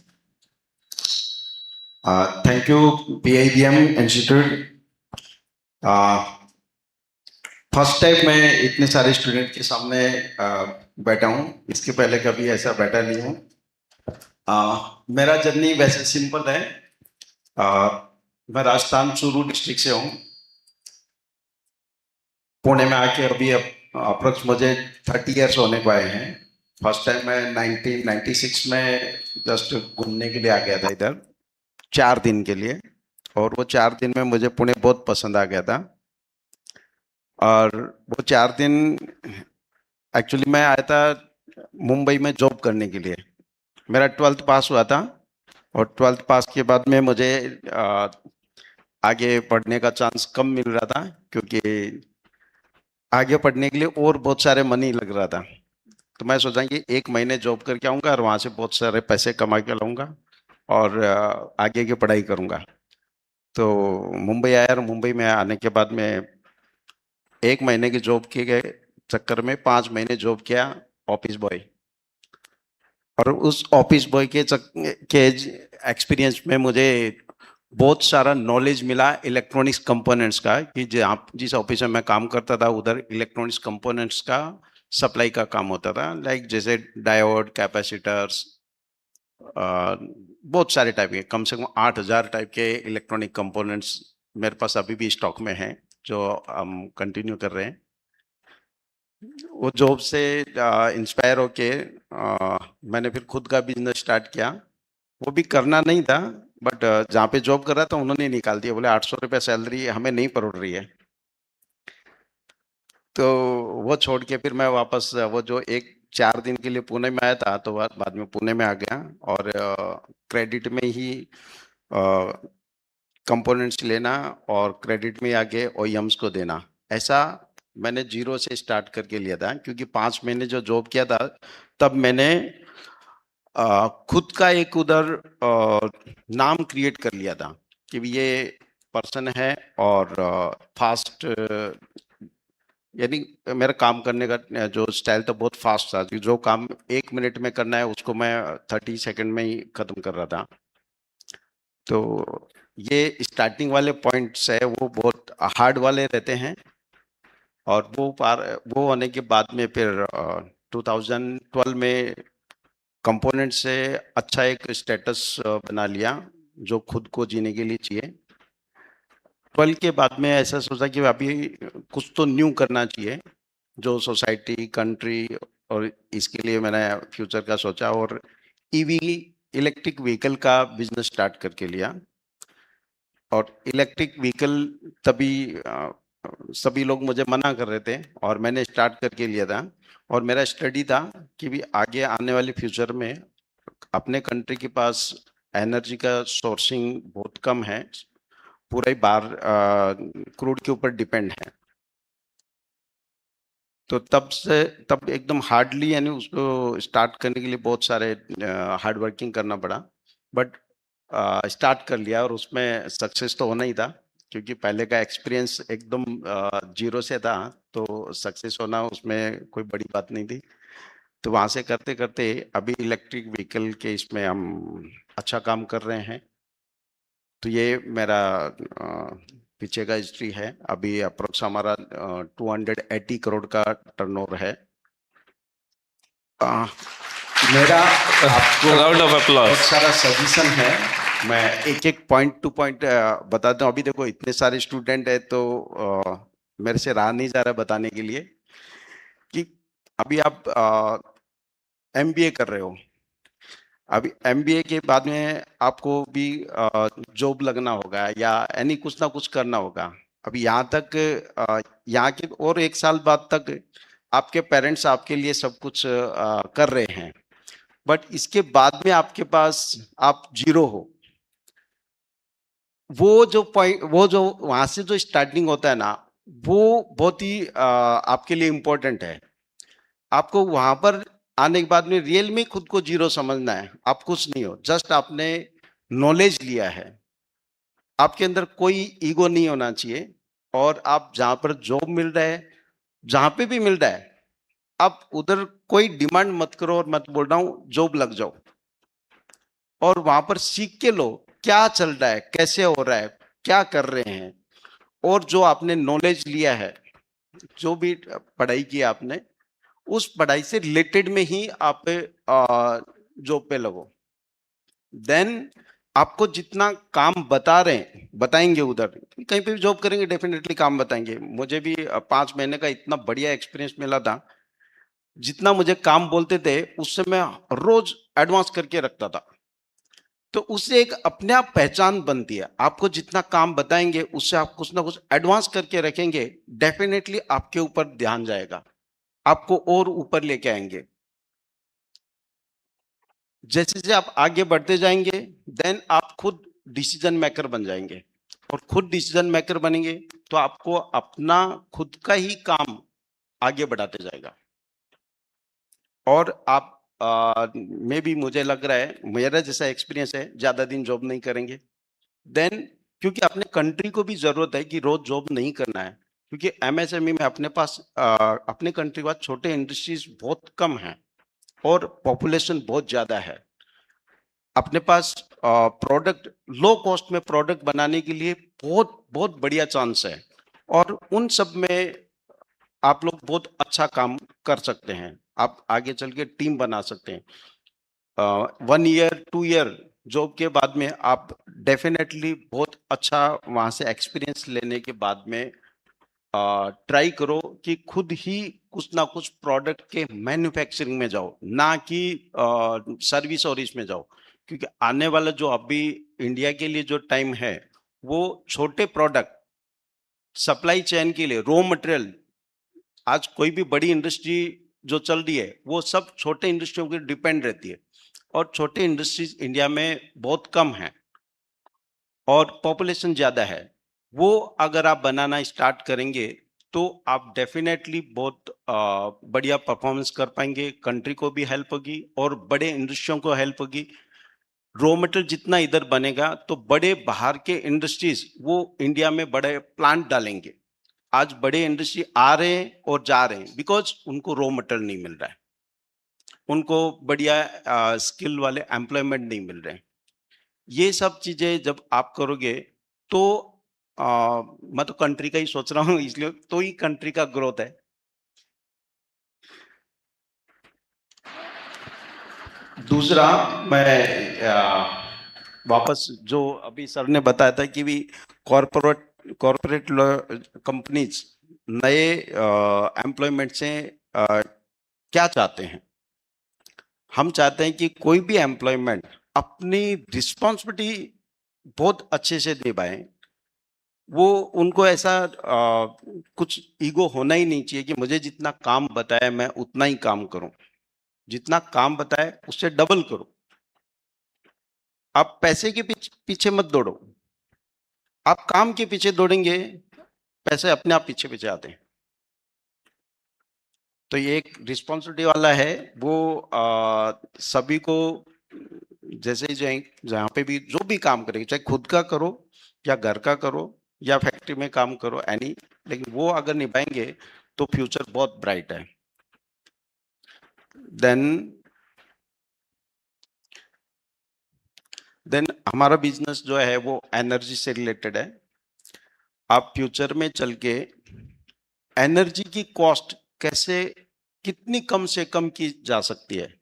Thank you, PIBM Institute. First time मैं इतने सारे student के सामने बैठा हूँ. इसके पहले कभी ऐसा बैठा नहीं हूँ. मेरा जर्नी वैसे सिंपल है. मैं राजस्थान चूरू डिस्ट्रिक्ट से हूँ. पुणे में आके अभी अप्रोक्स मुझे 30 इयर्स होने को आए हैं. फर्स्ट टाइम मैं 1996 में जस्ट घूमने के लिए आ गया था इधर 4 दिन के लिए, और वो 4 दिन में मुझे पुणे बहुत पसंद आ गया था. और वो 4 दिन एक्चुअली मैं आया था मुंबई में जॉब करने के लिए. मेरा 12th पास हुआ था, और 12th पास के बाद में मुझे आगे पढ़ने का चांस कम मिल रहा था, क्योंकि आगे पढ़ने के लिए और बहुत सारे मनी लग रहा था. तो मैं सोचा कि 1 महीने जॉब करके आऊँगा और वहाँ से बहुत सारे पैसे कमा के लाऊंगा और आगे की पढ़ाई करूँगा. तो मुंबई आया, और मुंबई में आने के बाद में 1 महीने की जॉब के गए चक्कर में 5 महीने जॉब किया ऑफिस बॉय. और उस ऑफिस बॉय के एक्सपीरियंस में मुझे बहुत सारा नॉलेज मिला इलेक्ट्रॉनिक्स कंपोनेंट्स का, कि जिस ऑफिस में मैं काम करता था उधर इलेक्ट्रॉनिक्स कंपोनेंट्स का सप्लाई का काम होता था, लाइक जैसे डायोड, कैपेसिटर्स, बहुत सारे टाइप के, कम से कम 8,000 टाइप के इलेक्ट्रॉनिक कंपोनेंट्स मेरे पास अभी भी स्टॉक में हैं, जो हम कंटिन्यू कर रहे हैं। वो जॉब से इंस्पायर होके मैंने फिर खुद का बिजनेस स्टार्ट किया। वो भी करना नहीं था, बट जहाँ पे जॉब कर रहा था उन्होंने निकाल दिया, बोले 800 रुपये सैलरी हमें नहीं पड़ रही है। तो वो छोड़ के फिर मैं वापस वो जो 4 दिन के लिए पुणे में आया था, तो बाद में पुणे में आ गया और क्रेडिट में ही कंपोनेंट्स लेना और क्रेडिट में आगे ओईएम्स को देना। ऐसा मैंने जीरो से स्टार्ट करके लिया था, क्योंकि 5 महीने जो जॉब किया था तब मैंने खुद का एक उधर नाम क्रिएट कर लिया था कि ये पर्सन है और फास्ट, यानी मेरा काम करने का जो स्टाइल था बहुत फास्ट था। जो काम 1 मिनट में करना है उसको मैं 30 सेकंड में ही खत्म कर रहा था। तो ये स्टार्टिंग वाले पॉइंट्स है वो बहुत हार्ड वाले रहते हैं, और वो होने के बाद में फिर 2012 में कंपोनेंट से अच्छा एक स्टेटस बना लिया जो खुद को जीने के लिए चाहिए। 12 के बाद में ऐसा सोचा कि अभी कुछ तो न्यू करना चाहिए, जो सोसाइटी, कंट्री, और इसके लिए मैंने फ्यूचर का सोचा और ईवी, इलेक्ट्रिक व्हीकल का बिजनेस स्टार्ट करके लिया। और इलेक्ट्रिक व्हीकल तभी सभी लोग मुझे मना कर रहे थे और मैंने स्टार्ट करके लिया था। और मेरा स्टडी था कि भी आगे आने वाले फ्यूचर में अपने कंट्री के पास एनर्जी का सोर्सिंग बहुत कम है, पूरा ही बाहर क्रूड के ऊपर डिपेंड है। तो तब एकदम हार्डली, यानी उसको स्टार्ट करने के लिए बहुत सारे हार्ड वर्किंग करना पड़ा, बट स्टार्ट कर लिया और उसमें सक्सेस तो होना ही था, क्योंकि पहले का एक्सपीरियंस एकदम जीरो से था, तो सक्सेस होना उसमें कोई बड़ी बात नहीं थी। तो वहाँ से करते करते अभी इलेक्ट्रिक व्हीकल के इसमें हम अच्छा काम कर रहे हैं। तो ये मेरा पीछे का हिस्ट्री है। अभी अप्रोक्स हमारा 280 करोड़ का टर्नओवर है। मेरा आपको राउंड ऑफ अप्लॉज। बहुत सारा सजेशन है, मैं एक एक पॉइंट टू पॉइंट बताता हूँ। अभी देखो इतने सारे स्टूडेंट है, तो मेरे से रहा नहीं जा रहा बताने के लिए कि अभी आप एमबीए कर रहे हो। अभी एमबीए के बाद में आपको भी जॉब लगना होगा या यानी कुछ ना कुछ करना होगा। अभी यहाँ तक यहाँ के और 1 साल बाद तक आपके पेरेंट्स आपके लिए सब कुछ कर रहे हैं, बट इसके बाद में आपके पास आप जीरो हो। वो जो पॉइंट, वो जो वहां से जो स्टार्टिंग होता है ना, वो बहुत ही आपके लिए इम्पोर्टेंट है। आपको वहां पर आने के बाद में रियल में खुद को जीरो समझना है। आप कुछ नहीं हो, जस्ट आपने नॉलेज लिया है। आपके अंदर कोई ईगो नहीं होना चाहिए, और आप जहां पर जॉब मिल रहा है, जहां पे भी मिल रहा है, आप उधर कोई डिमांड मत करो और मत बोल रहा हूं जॉब लग जाओ, और वहां पर सीख के लो क्या चल रहा है, कैसे हो रहा है, क्या कर रहे हैं, और जो आपने नॉलेज लिया है, जो भी पढ़ाई की आपने, उस पढ़ाई से रिलेटेड में ही आप जॉब पे लगो। देन आपको जितना काम बता रहे हैं, बताएंगे उधर कहीं पे भी जॉब करेंगे, डेफिनेटली काम बताएंगे। मुझे भी 5 महीने का इतना बढ़िया एक्सपीरियंस मिला था। जितना मुझे काम बोलते थे उससे मैं रोज एडवांस करके रखता था, तो उससे एक अपने आप पहचान बनती है। आपको जितना काम बताएंगे उससे आप कुछ ना कुछ एडवांस करके रखेंगे, डेफिनेटली आपके ऊपर ध्यान जाएगा, आपको और ऊपर लेके आएंगे। जैसे जैसे आप आगे बढ़ते जाएंगे, देन आप खुद डिसीजन मेकर बन जाएंगे, और खुद डिसीजन मेकर बनेंगे तो आपको अपना खुद का ही काम आगे बढ़ाते जाएगा। और आप में भी मुझे लग रहा है, मेरा जैसा एक्सपीरियंस है, ज्यादा दिन जॉब नहीं करेंगे। देन क्योंकि अपने कंट्री को भी जरूरत है कि रोज जॉब नहीं करना है, क्योंकि एमएसएमई में अपने पास अपने कंट्री के बाद छोटे इंडस्ट्रीज बहुत कम हैं और पॉपुलेशन बहुत ज्यादा है। अपने पास प्रोडक्ट, लो कॉस्ट में प्रोडक्ट बनाने के लिए बहुत बहुत बढ़िया चांस है, और उन सब में आप लोग बहुत अच्छा काम कर सकते हैं। आप आगे चल के टीम बना सकते हैं। 1 ईयर 2 ईयर जॉब के बाद में आप डेफिनेटली बहुत अच्छा वहां से एक्सपीरियंस लेने के बाद में ट्राई करो कि खुद ही कुछ ना कुछ प्रोडक्ट के मैन्युफैक्चरिंग में जाओ, ना कि सर्विस और इसमें जाओ, क्योंकि आने वाला जो अभी इंडिया के लिए जो टाइम है वो छोटे प्रोडक्ट सप्लाई चेन के लिए रॉ मटेरियल, आज कोई भी बड़ी इंडस्ट्री जो चल रही है वो सब छोटे इंडस्ट्रियों पर डिपेंड रहती है, और छोटे इंडस्ट्रीज इंडिया में बहुत कम है और पॉपुलेशन ज्यादा है। वो अगर आप बनाना स्टार्ट करेंगे तो आप डेफिनेटली बहुत बढ़िया परफॉर्मेंस कर पाएंगे, कंट्री को भी हेल्प होगी और बड़े इंडस्ट्रियों को हेल्प होगी। रॉ मटेरियल जितना इधर बनेगा तो बड़े बाहर के इंडस्ट्रीज वो इंडिया में बड़े प्लांट डालेंगे। आज बड़े इंडस्ट्री आ रहे हैं और जा रहे हैं बिकॉज उनको रॉ मटेरियल नहीं मिल रहा है, उनको बढ़िया स्किल वाले एम्प्लॉयमेंट नहीं मिल रहे हैं। ये सब चीजें जब आप करोगे तो मैं तो कंट्री का ही सोच रहा हूँ, इसलिए तो ही कंट्री का ग्रोथ है। दूसरा मैं वापस जो अभी सर ने बताया था कि भी कॉर्पोरेट कंपनीज नए एम्प्लॉयमेंट से क्या चाहते हैं। हम चाहते हैं कि कोई भी एम्प्लॉयमेंट अपनी रिस्पॉन्सिबिलिटी बहुत अच्छे से निभाए। वो उनको ऐसा कुछ ईगो होना ही नहीं चाहिए कि मुझे जितना काम बताया मैं उतना ही काम करूं, जितना काम बताए उससे डबल करो। आप पैसे के पीछे मत दौड़ो, आप काम के पीछे दौड़ेंगे, पैसे अपने आप पीछे पीछे आते हैं। तो ये एक रिस्पॉन्सिबिलिटी वाला है, वो सभी को जैसे जहाँ पे भी जो भी काम करेंगे, चाहे खुद का करो या घर का करो या फैक्ट्री में काम करो एनी, लेकिन वो अगर निभाएंगे तो फ्यूचर बहुत ब्राइट है। देन हमारा बिजनेस जो है वो एनर्जी से रिलेटेड है। आप फ्यूचर में चल के एनर्जी की कॉस्ट कैसे कितनी कम से कम की जा सकती है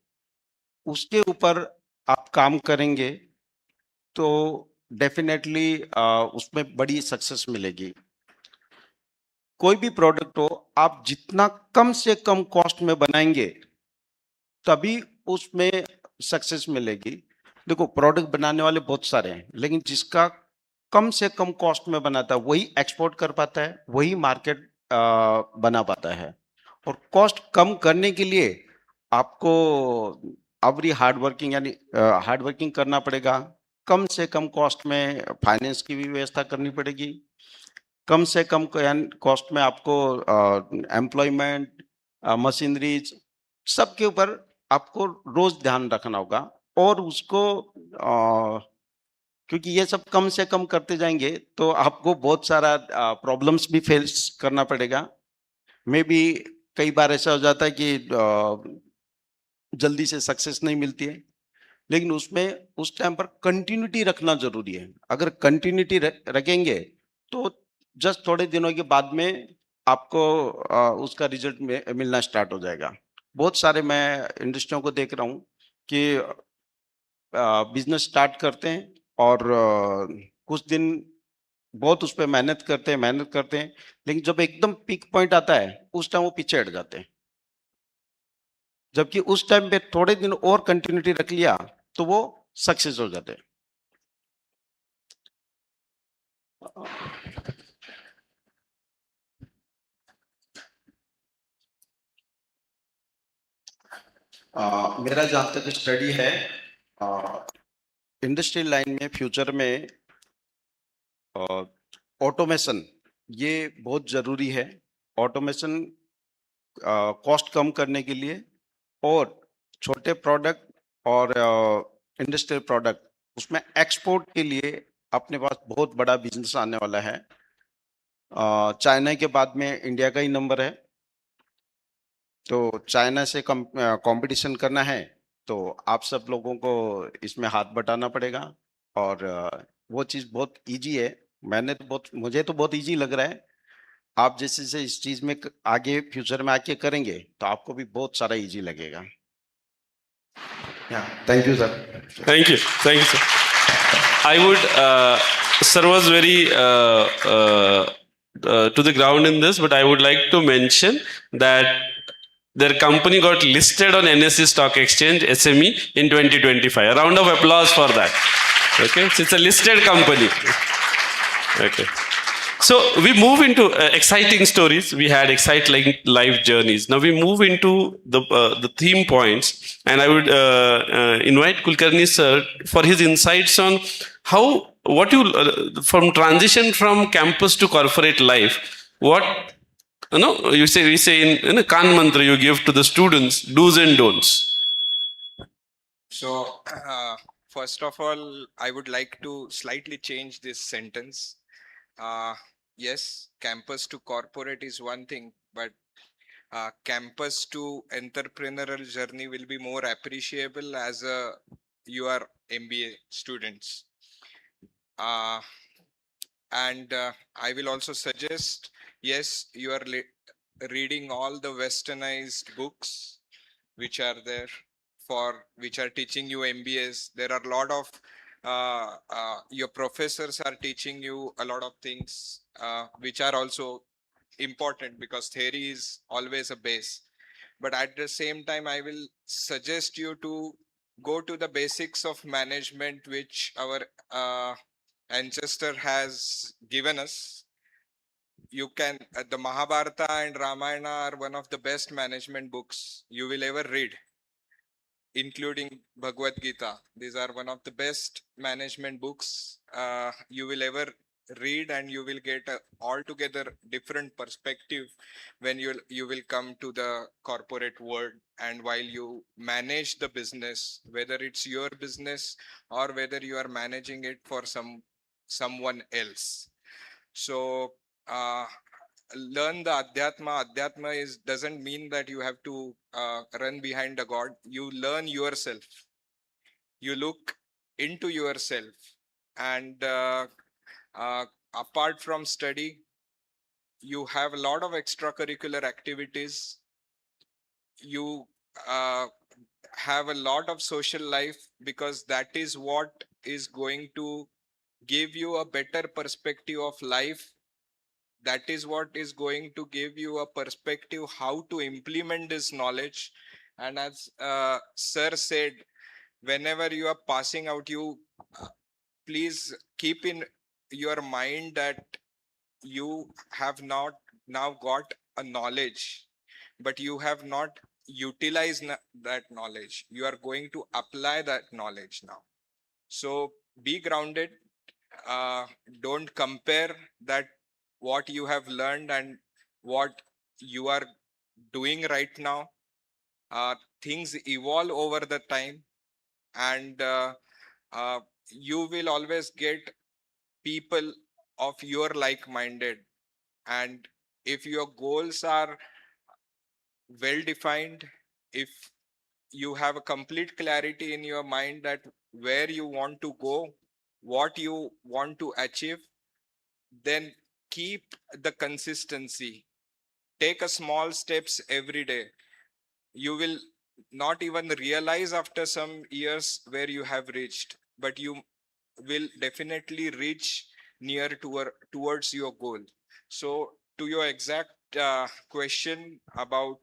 उसके ऊपर आप काम करेंगे तो डेफिनेटली उसमें बड़ी सक्सेस मिलेगी। कोई भी प्रोडक्ट हो, आप जितना कम से कम कॉस्ट में बनाएंगे तभी उसमें सक्सेस मिलेगी। देखो प्रोडक्ट बनाने वाले बहुत सारे हैं, लेकिन जिसका कम से कम कॉस्ट में बनाता है वही एक्सपोर्ट कर पाता है, वही मार्केट बना पाता है। और कॉस्ट कम करने के लिए आपको अवरी हार्ड वर्किंग यानी हार्ड वर्किंग करना पड़ेगा। कम से कम कॉस्ट में फाइनेंस की भी व्यवस्था करनी पड़ेगी। कम से कम कॉस्ट में आपको एम्प्लॉयमेंट, मशीनरीज सबके ऊपर आपको रोज ध्यान रखना होगा। और उसको क्योंकि ये सब कम से कम करते जाएंगे तो आपको बहुत सारा प्रॉब्लम्स भी फेस करना पड़ेगा। मे बी कई बार ऐसा हो जाता है कि जल्दी से सक्सेस नहीं मिलती है, लेकिन उसमें उस टाइम पर कंटिन्यूटी रखना जरूरी है। अगर कंटिन्यूटी रखेंगे तो जस्ट थोड़े दिनों के बाद में आपको उसका रिजल्ट मिलना स्टार्ट हो जाएगा। बहुत सारे मैं इंडस्ट्रियों को देख रहा हूँ कि बिजनेस स्टार्ट करते हैं और कुछ दिन बहुत उस पर मेहनत करते हैं, लेकिन जब एकदम पीक पॉइंट आता है उस टाइम वो पीछे हट जाते हैं। जबकि उस टाइम पे थोड़े दिन और कंटिन्यूटी रख लिया तो वो सक्सेस हो जाते हैं। मेरा जहाँ तक स्टडी है, इंडस्ट्रियल लाइन में फ्यूचर में ऑटोमेशन ये बहुत जरूरी है। ऑटोमेशन कॉस्ट कम करने के लिए और छोटे प्रोडक्ट और इंडस्ट्रियल प्रोडक्ट उसमें एक्सपोर्ट के लिए अपने पास बहुत बड़ा बिजनेस आने वाला है। चाइना के बाद में इंडिया का ही नंबर है, तो चाइना से कंपटीशन करना है तो आप सब लोगों को इसमें हाथ बटाना पड़ेगा। और वो चीज़ बहुत इजी है, मुझे तो बहुत इजी लग रहा है। आप जैसे से इस चीज़ में आगे फ्यूचर में आके करेंगे तो आपको भी बहुत सारा इजी लगेगा। Yeah, thank you, sir. Thank you. Thank you, sir. I would, sir was very to the ground in this, but I would like to mention that their company got listed on NSE Stock Exchange, SME, in 2025. A round of applause for that. Okay, so it's a listed company. Okay. So we move into exciting stories. We had exciting life journeys. Now we move into the theme points, and I would invite Kulkarni sir for his insights on how from transition from campus to corporate life. What we say in a Kan mantra you give to the students, do's and don'ts. So, first of all, I would like to slightly change this sentence. Yes, campus to corporate is one thing, but campus to entrepreneurial journey will be more appreciable as you are MBA students. And I will also suggest, yes, you are reading all the westernized books which are there, which are teaching you MBAs. There are a lot of your professors are teaching you a lot of things which are also important, because theory is always a base. But at the same time, I will suggest you to go to the basics of management which our ancestor has given us. You can, the Mahabharata and Ramayana are one of the best management books you will ever read, including Bhagavad Gita. These are one of the best management books you will ever read, and you will get a altogether different perspective when you will come to the corporate world, and while you manage the business, whether it's your business or whether you are managing it for someone else. So learn the Adhyatma doesn't mean that you have to run behind a god. You learn yourself, you look into yourself, and apart from study, you have a lot of extracurricular activities. You have a lot of social life, because that is what is going to give you a better perspective of life. That is what is going to give you a perspective how to implement this knowledge. And as sir said, whenever you are passing out, you please keep in your mind that you have not now got a knowledge, but you have not utilized that knowledge. You are going to apply that knowledge now. So be grounded. Don't compare that what you have learned and what you are doing right now. Things evolve over the time, and you will always get people of your like-minded. And if your goals are well defined, if you have a complete clarity in your mind that where you want to go, what you want to achieve, then keep the consistency. Take a small steps every day. You will not even realize after some years where you have reached, but you will definitely reach near towards your goal. So to your exact question about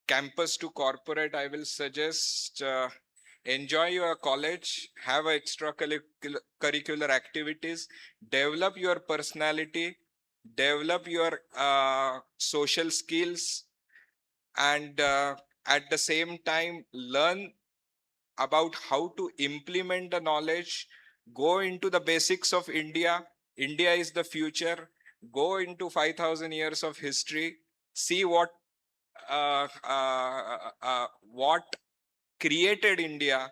campus to corporate, I will suggest enjoy your college, have extracurricular activities, develop your personality, develop your social skills, and at the same time learn about how to implement the knowledge. Go into the basics of India. India is the future. Go into 5,000 years of history. See what created India,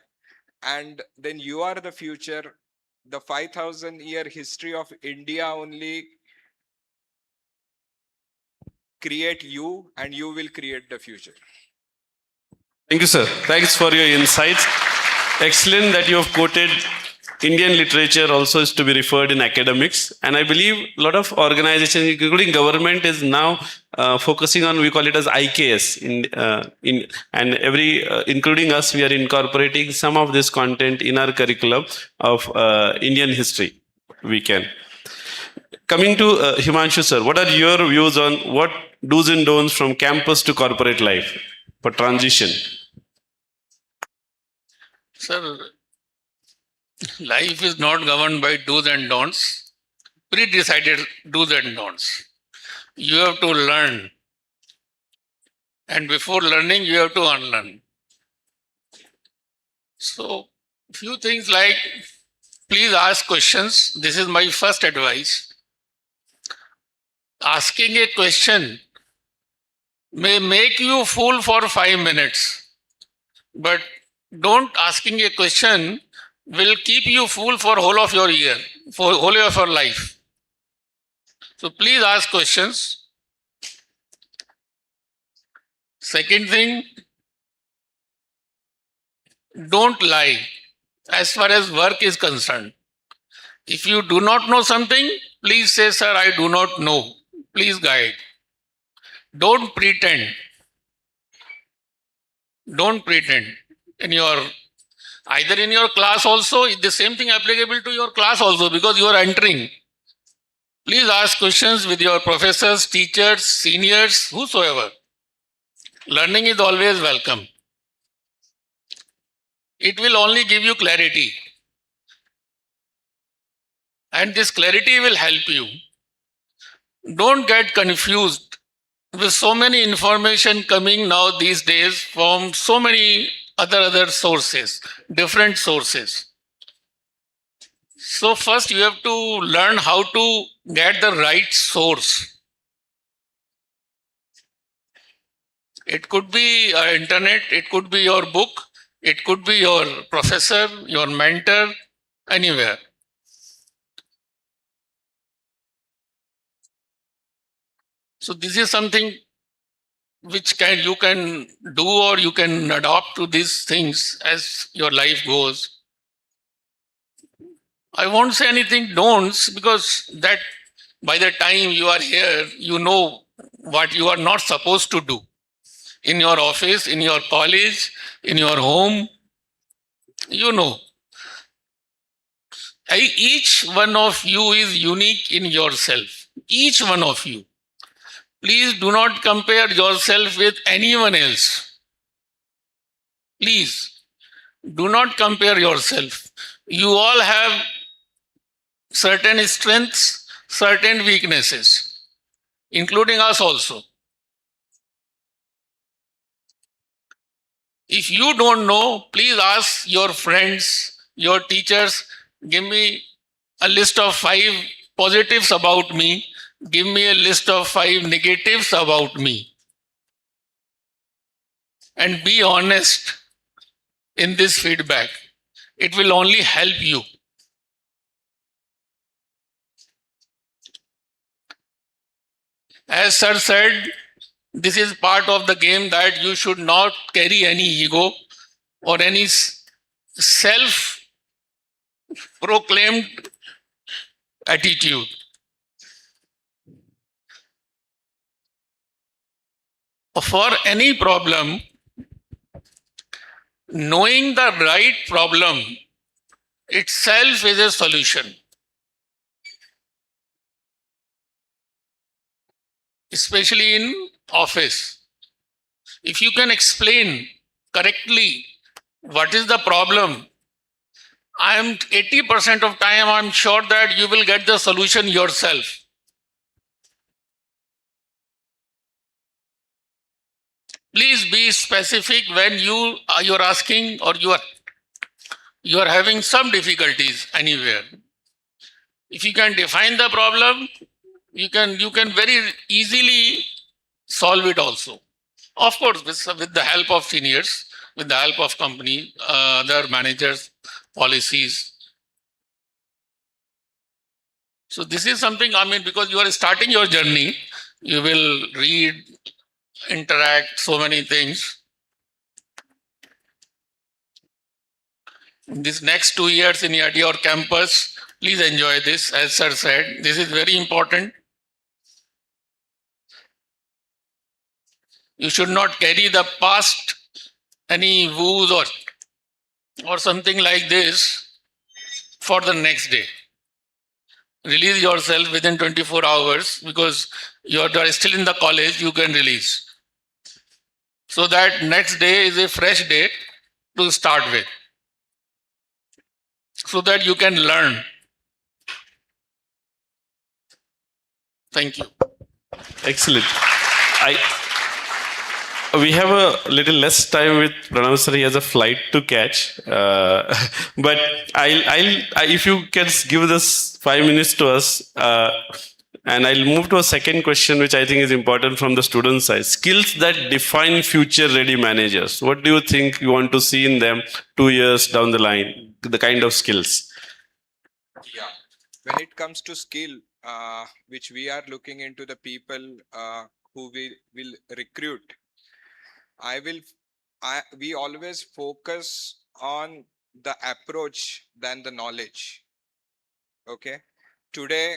and then you are the future. The 5,000-year history of India only create you, and you will create the future. Thank you, sir. Thanks for your insights. Excellent that you have quoted Indian literature also is to be referred in academics. And I believe a lot of organizations, including government, is now focusing on, we call it as IKS. And including us, we are incorporating some of this content in our curriculum of Indian history. We can. Coming to Himanshu sir, what are your views on what do's and don'ts from campus to corporate life for transition? Sir, life is not governed by do's and don'ts, pre-decided do's and don'ts. You have to learn. And before learning, you have to unlearn. So, few things like, please ask questions. This is my first advice. Asking a question may make you fool for 5 minutes, but don't asking a question will keep you fool for whole of your year, for whole of your life. So please ask questions. Second thing, don't lie as far as work is concerned. If you do not know something, please say, sir, I do not know. Please guide. Don't pretend. Don't pretend. Either in your class also, the same thing applicable to your class also, because you are entering. Please ask questions with your professors, teachers, seniors, whosoever. Learning is always welcome. It will only give you clarity. And this clarity will help you. Don't get confused with so many information coming now these days from so many other sources, different sources. So first you have to learn how to get the right source. It could be internet, it could be your book, it could be your professor, your mentor, anywhere. So this is something which you can do, or you can adopt to these things as your life goes. I won't say anything don'ts, because that by the time you are here, you know what you are not supposed to do. In your office, in your college, in your home, you know. Each one of you is unique in yourself. Each one of you. Please do not compare yourself with anyone else. Please do not compare yourself. You all have certain strengths, certain weaknesses, including us also. If you don't know, please ask your friends, your teachers, give me a list of 5 positives about me. Give me a list of 5 negatives about me. And be honest in this feedback. It will only help you. As sir said, this is part of the game that you should not carry any ego or any self-proclaimed attitude. For any problem, knowing the right problem itself is a solution. Especially in office. If you can explain correctly what is the problem, 80% of time I'm sure that you will get the solution yourself. Please be specific when you're asking, or you are having some difficulties anywhere. If you can define the problem, you can very easily solve it also. Of course, with the help of seniors, with the help of company, other managers, policies. So this is something, because you are starting your journey, you will read, interact, so many things. This next 2 years in your campus, please enjoy this. As sir said, this is very important. You should not carry the past, any woes or something like this for the next day. Release yourself within 24 hours because you are still in the college, you can release. So that next day is a fresh day to start with. So that you can learn. Thank you. Excellent. We have a little less time with Pranav sir. He has a flight to catch. But if you can give this 5 minutes to us, and I'll move to a second question, which I think is important from the student side. Skills that define future-ready managers. What do you think you want to see in them 2 years down the line? The kind of skills. Yeah. When it comes to skill, which we are looking into the people who we will recruit, we always focus on the approach than the knowledge. Okay. Today,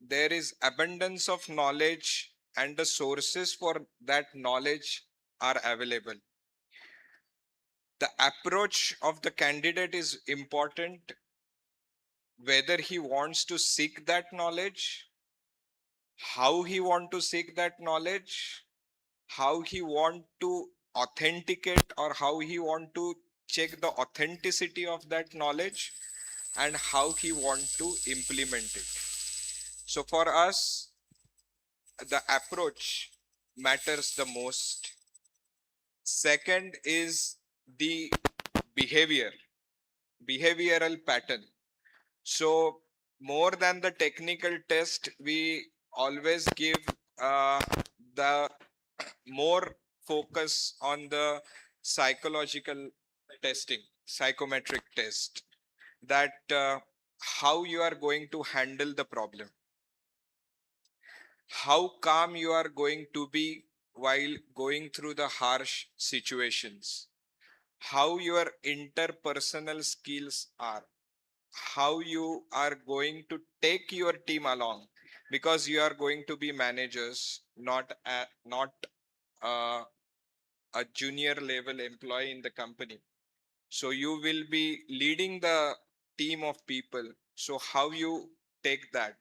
there is abundance of knowledge and the sources for that knowledge are available. The approach of the candidate is important, whether he wants to seek that knowledge, how he want to seek that knowledge, how he want to authenticate or how he want to check the authenticity of that knowledge, and how he want to implement it. So for us, the approach matters the most. Second is the behavioral pattern. So more than the technical test, we always give the more focus on the psychological testing, psychometric test, that how you are going to handle the problem, how calm you are going to be while going through the harsh situations, how your interpersonal skills are, how you are going to take your team along, because you are going to be managers, not a junior level employee in the company. So you will be leading the team of people. So how you take that,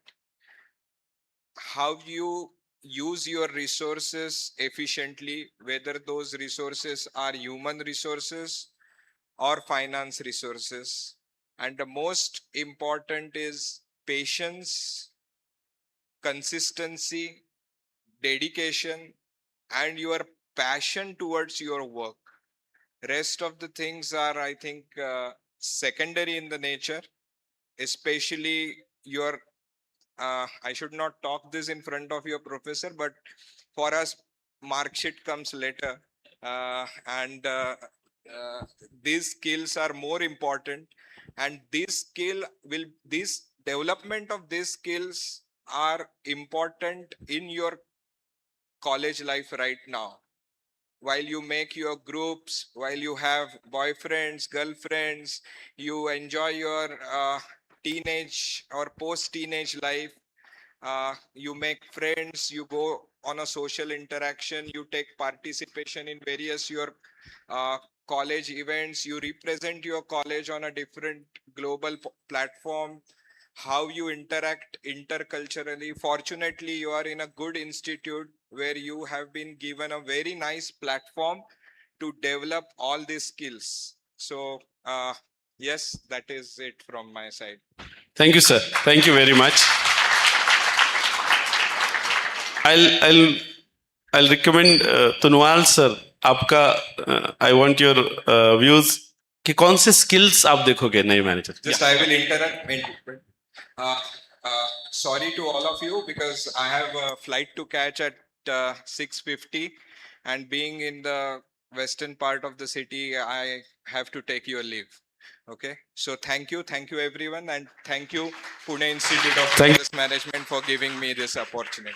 how you use your resources efficiently, whether those resources are human resources or finance resources. And the most important is patience, consistency, dedication, and your passion towards your work. Rest of the things are, I think, secondary in the nature, especially your I should not talk this in front of your professor, but for us, mark sheet comes later, and these skills are more important. And this development of these skills are important in your college life right now. While you make your groups, while you have boyfriends, girlfriends, you enjoy your teenage or post-teenage life, you make friends, you go on a social interaction, you take participation in various your college events, you represent your college on a different global platform, how you interact interculturally. Fortunately, you are in a good institute where you have been given a very nice platform to develop all these skills. So yes, that is it from my side. Thank you, sir. Thank you very much. I'll recommend Tunwal sir. आपका I want your views कि कौन से skills आप देखोगे नए manager. Just I will interrupt. Sorry to all of you because I have a flight to catch at 6:50, and being in the western part of the city, I have to take your leave. Okay, so thank you everyone, and thank you Pune Institute of Business Management for giving me this opportunity.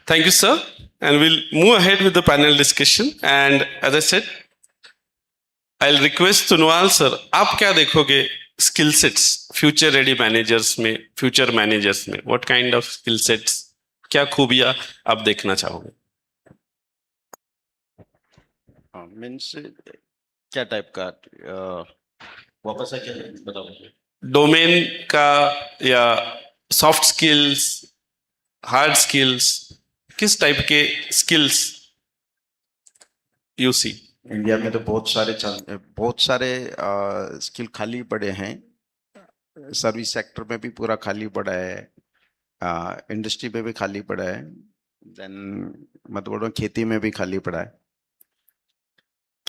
Thank you, sir. And we'll move ahead with the panel discussion. And as I said, I'll request Tunwal sir, आप क्या देखोगे skill sets future ready managers में, future managers में? What kind of skill sets? क्या खूबियां आप देखना चाहोगे? मीन्स क्या टाइप का वापस आके बताओ। डोमेन का या सॉफ्ट स्किल्स, हार्ड स्किल्स, किस टाइप के स्किल्स यू सी? इंडिया में तो बहुत सारे स्किल खाली पड़े हैं। सर्विस सेक्टर में भी पूरा खाली पड़ा है, इंडस्ट्री में भी खाली पड़ा है, देन मतलब खेती में भी खाली पड़ा है।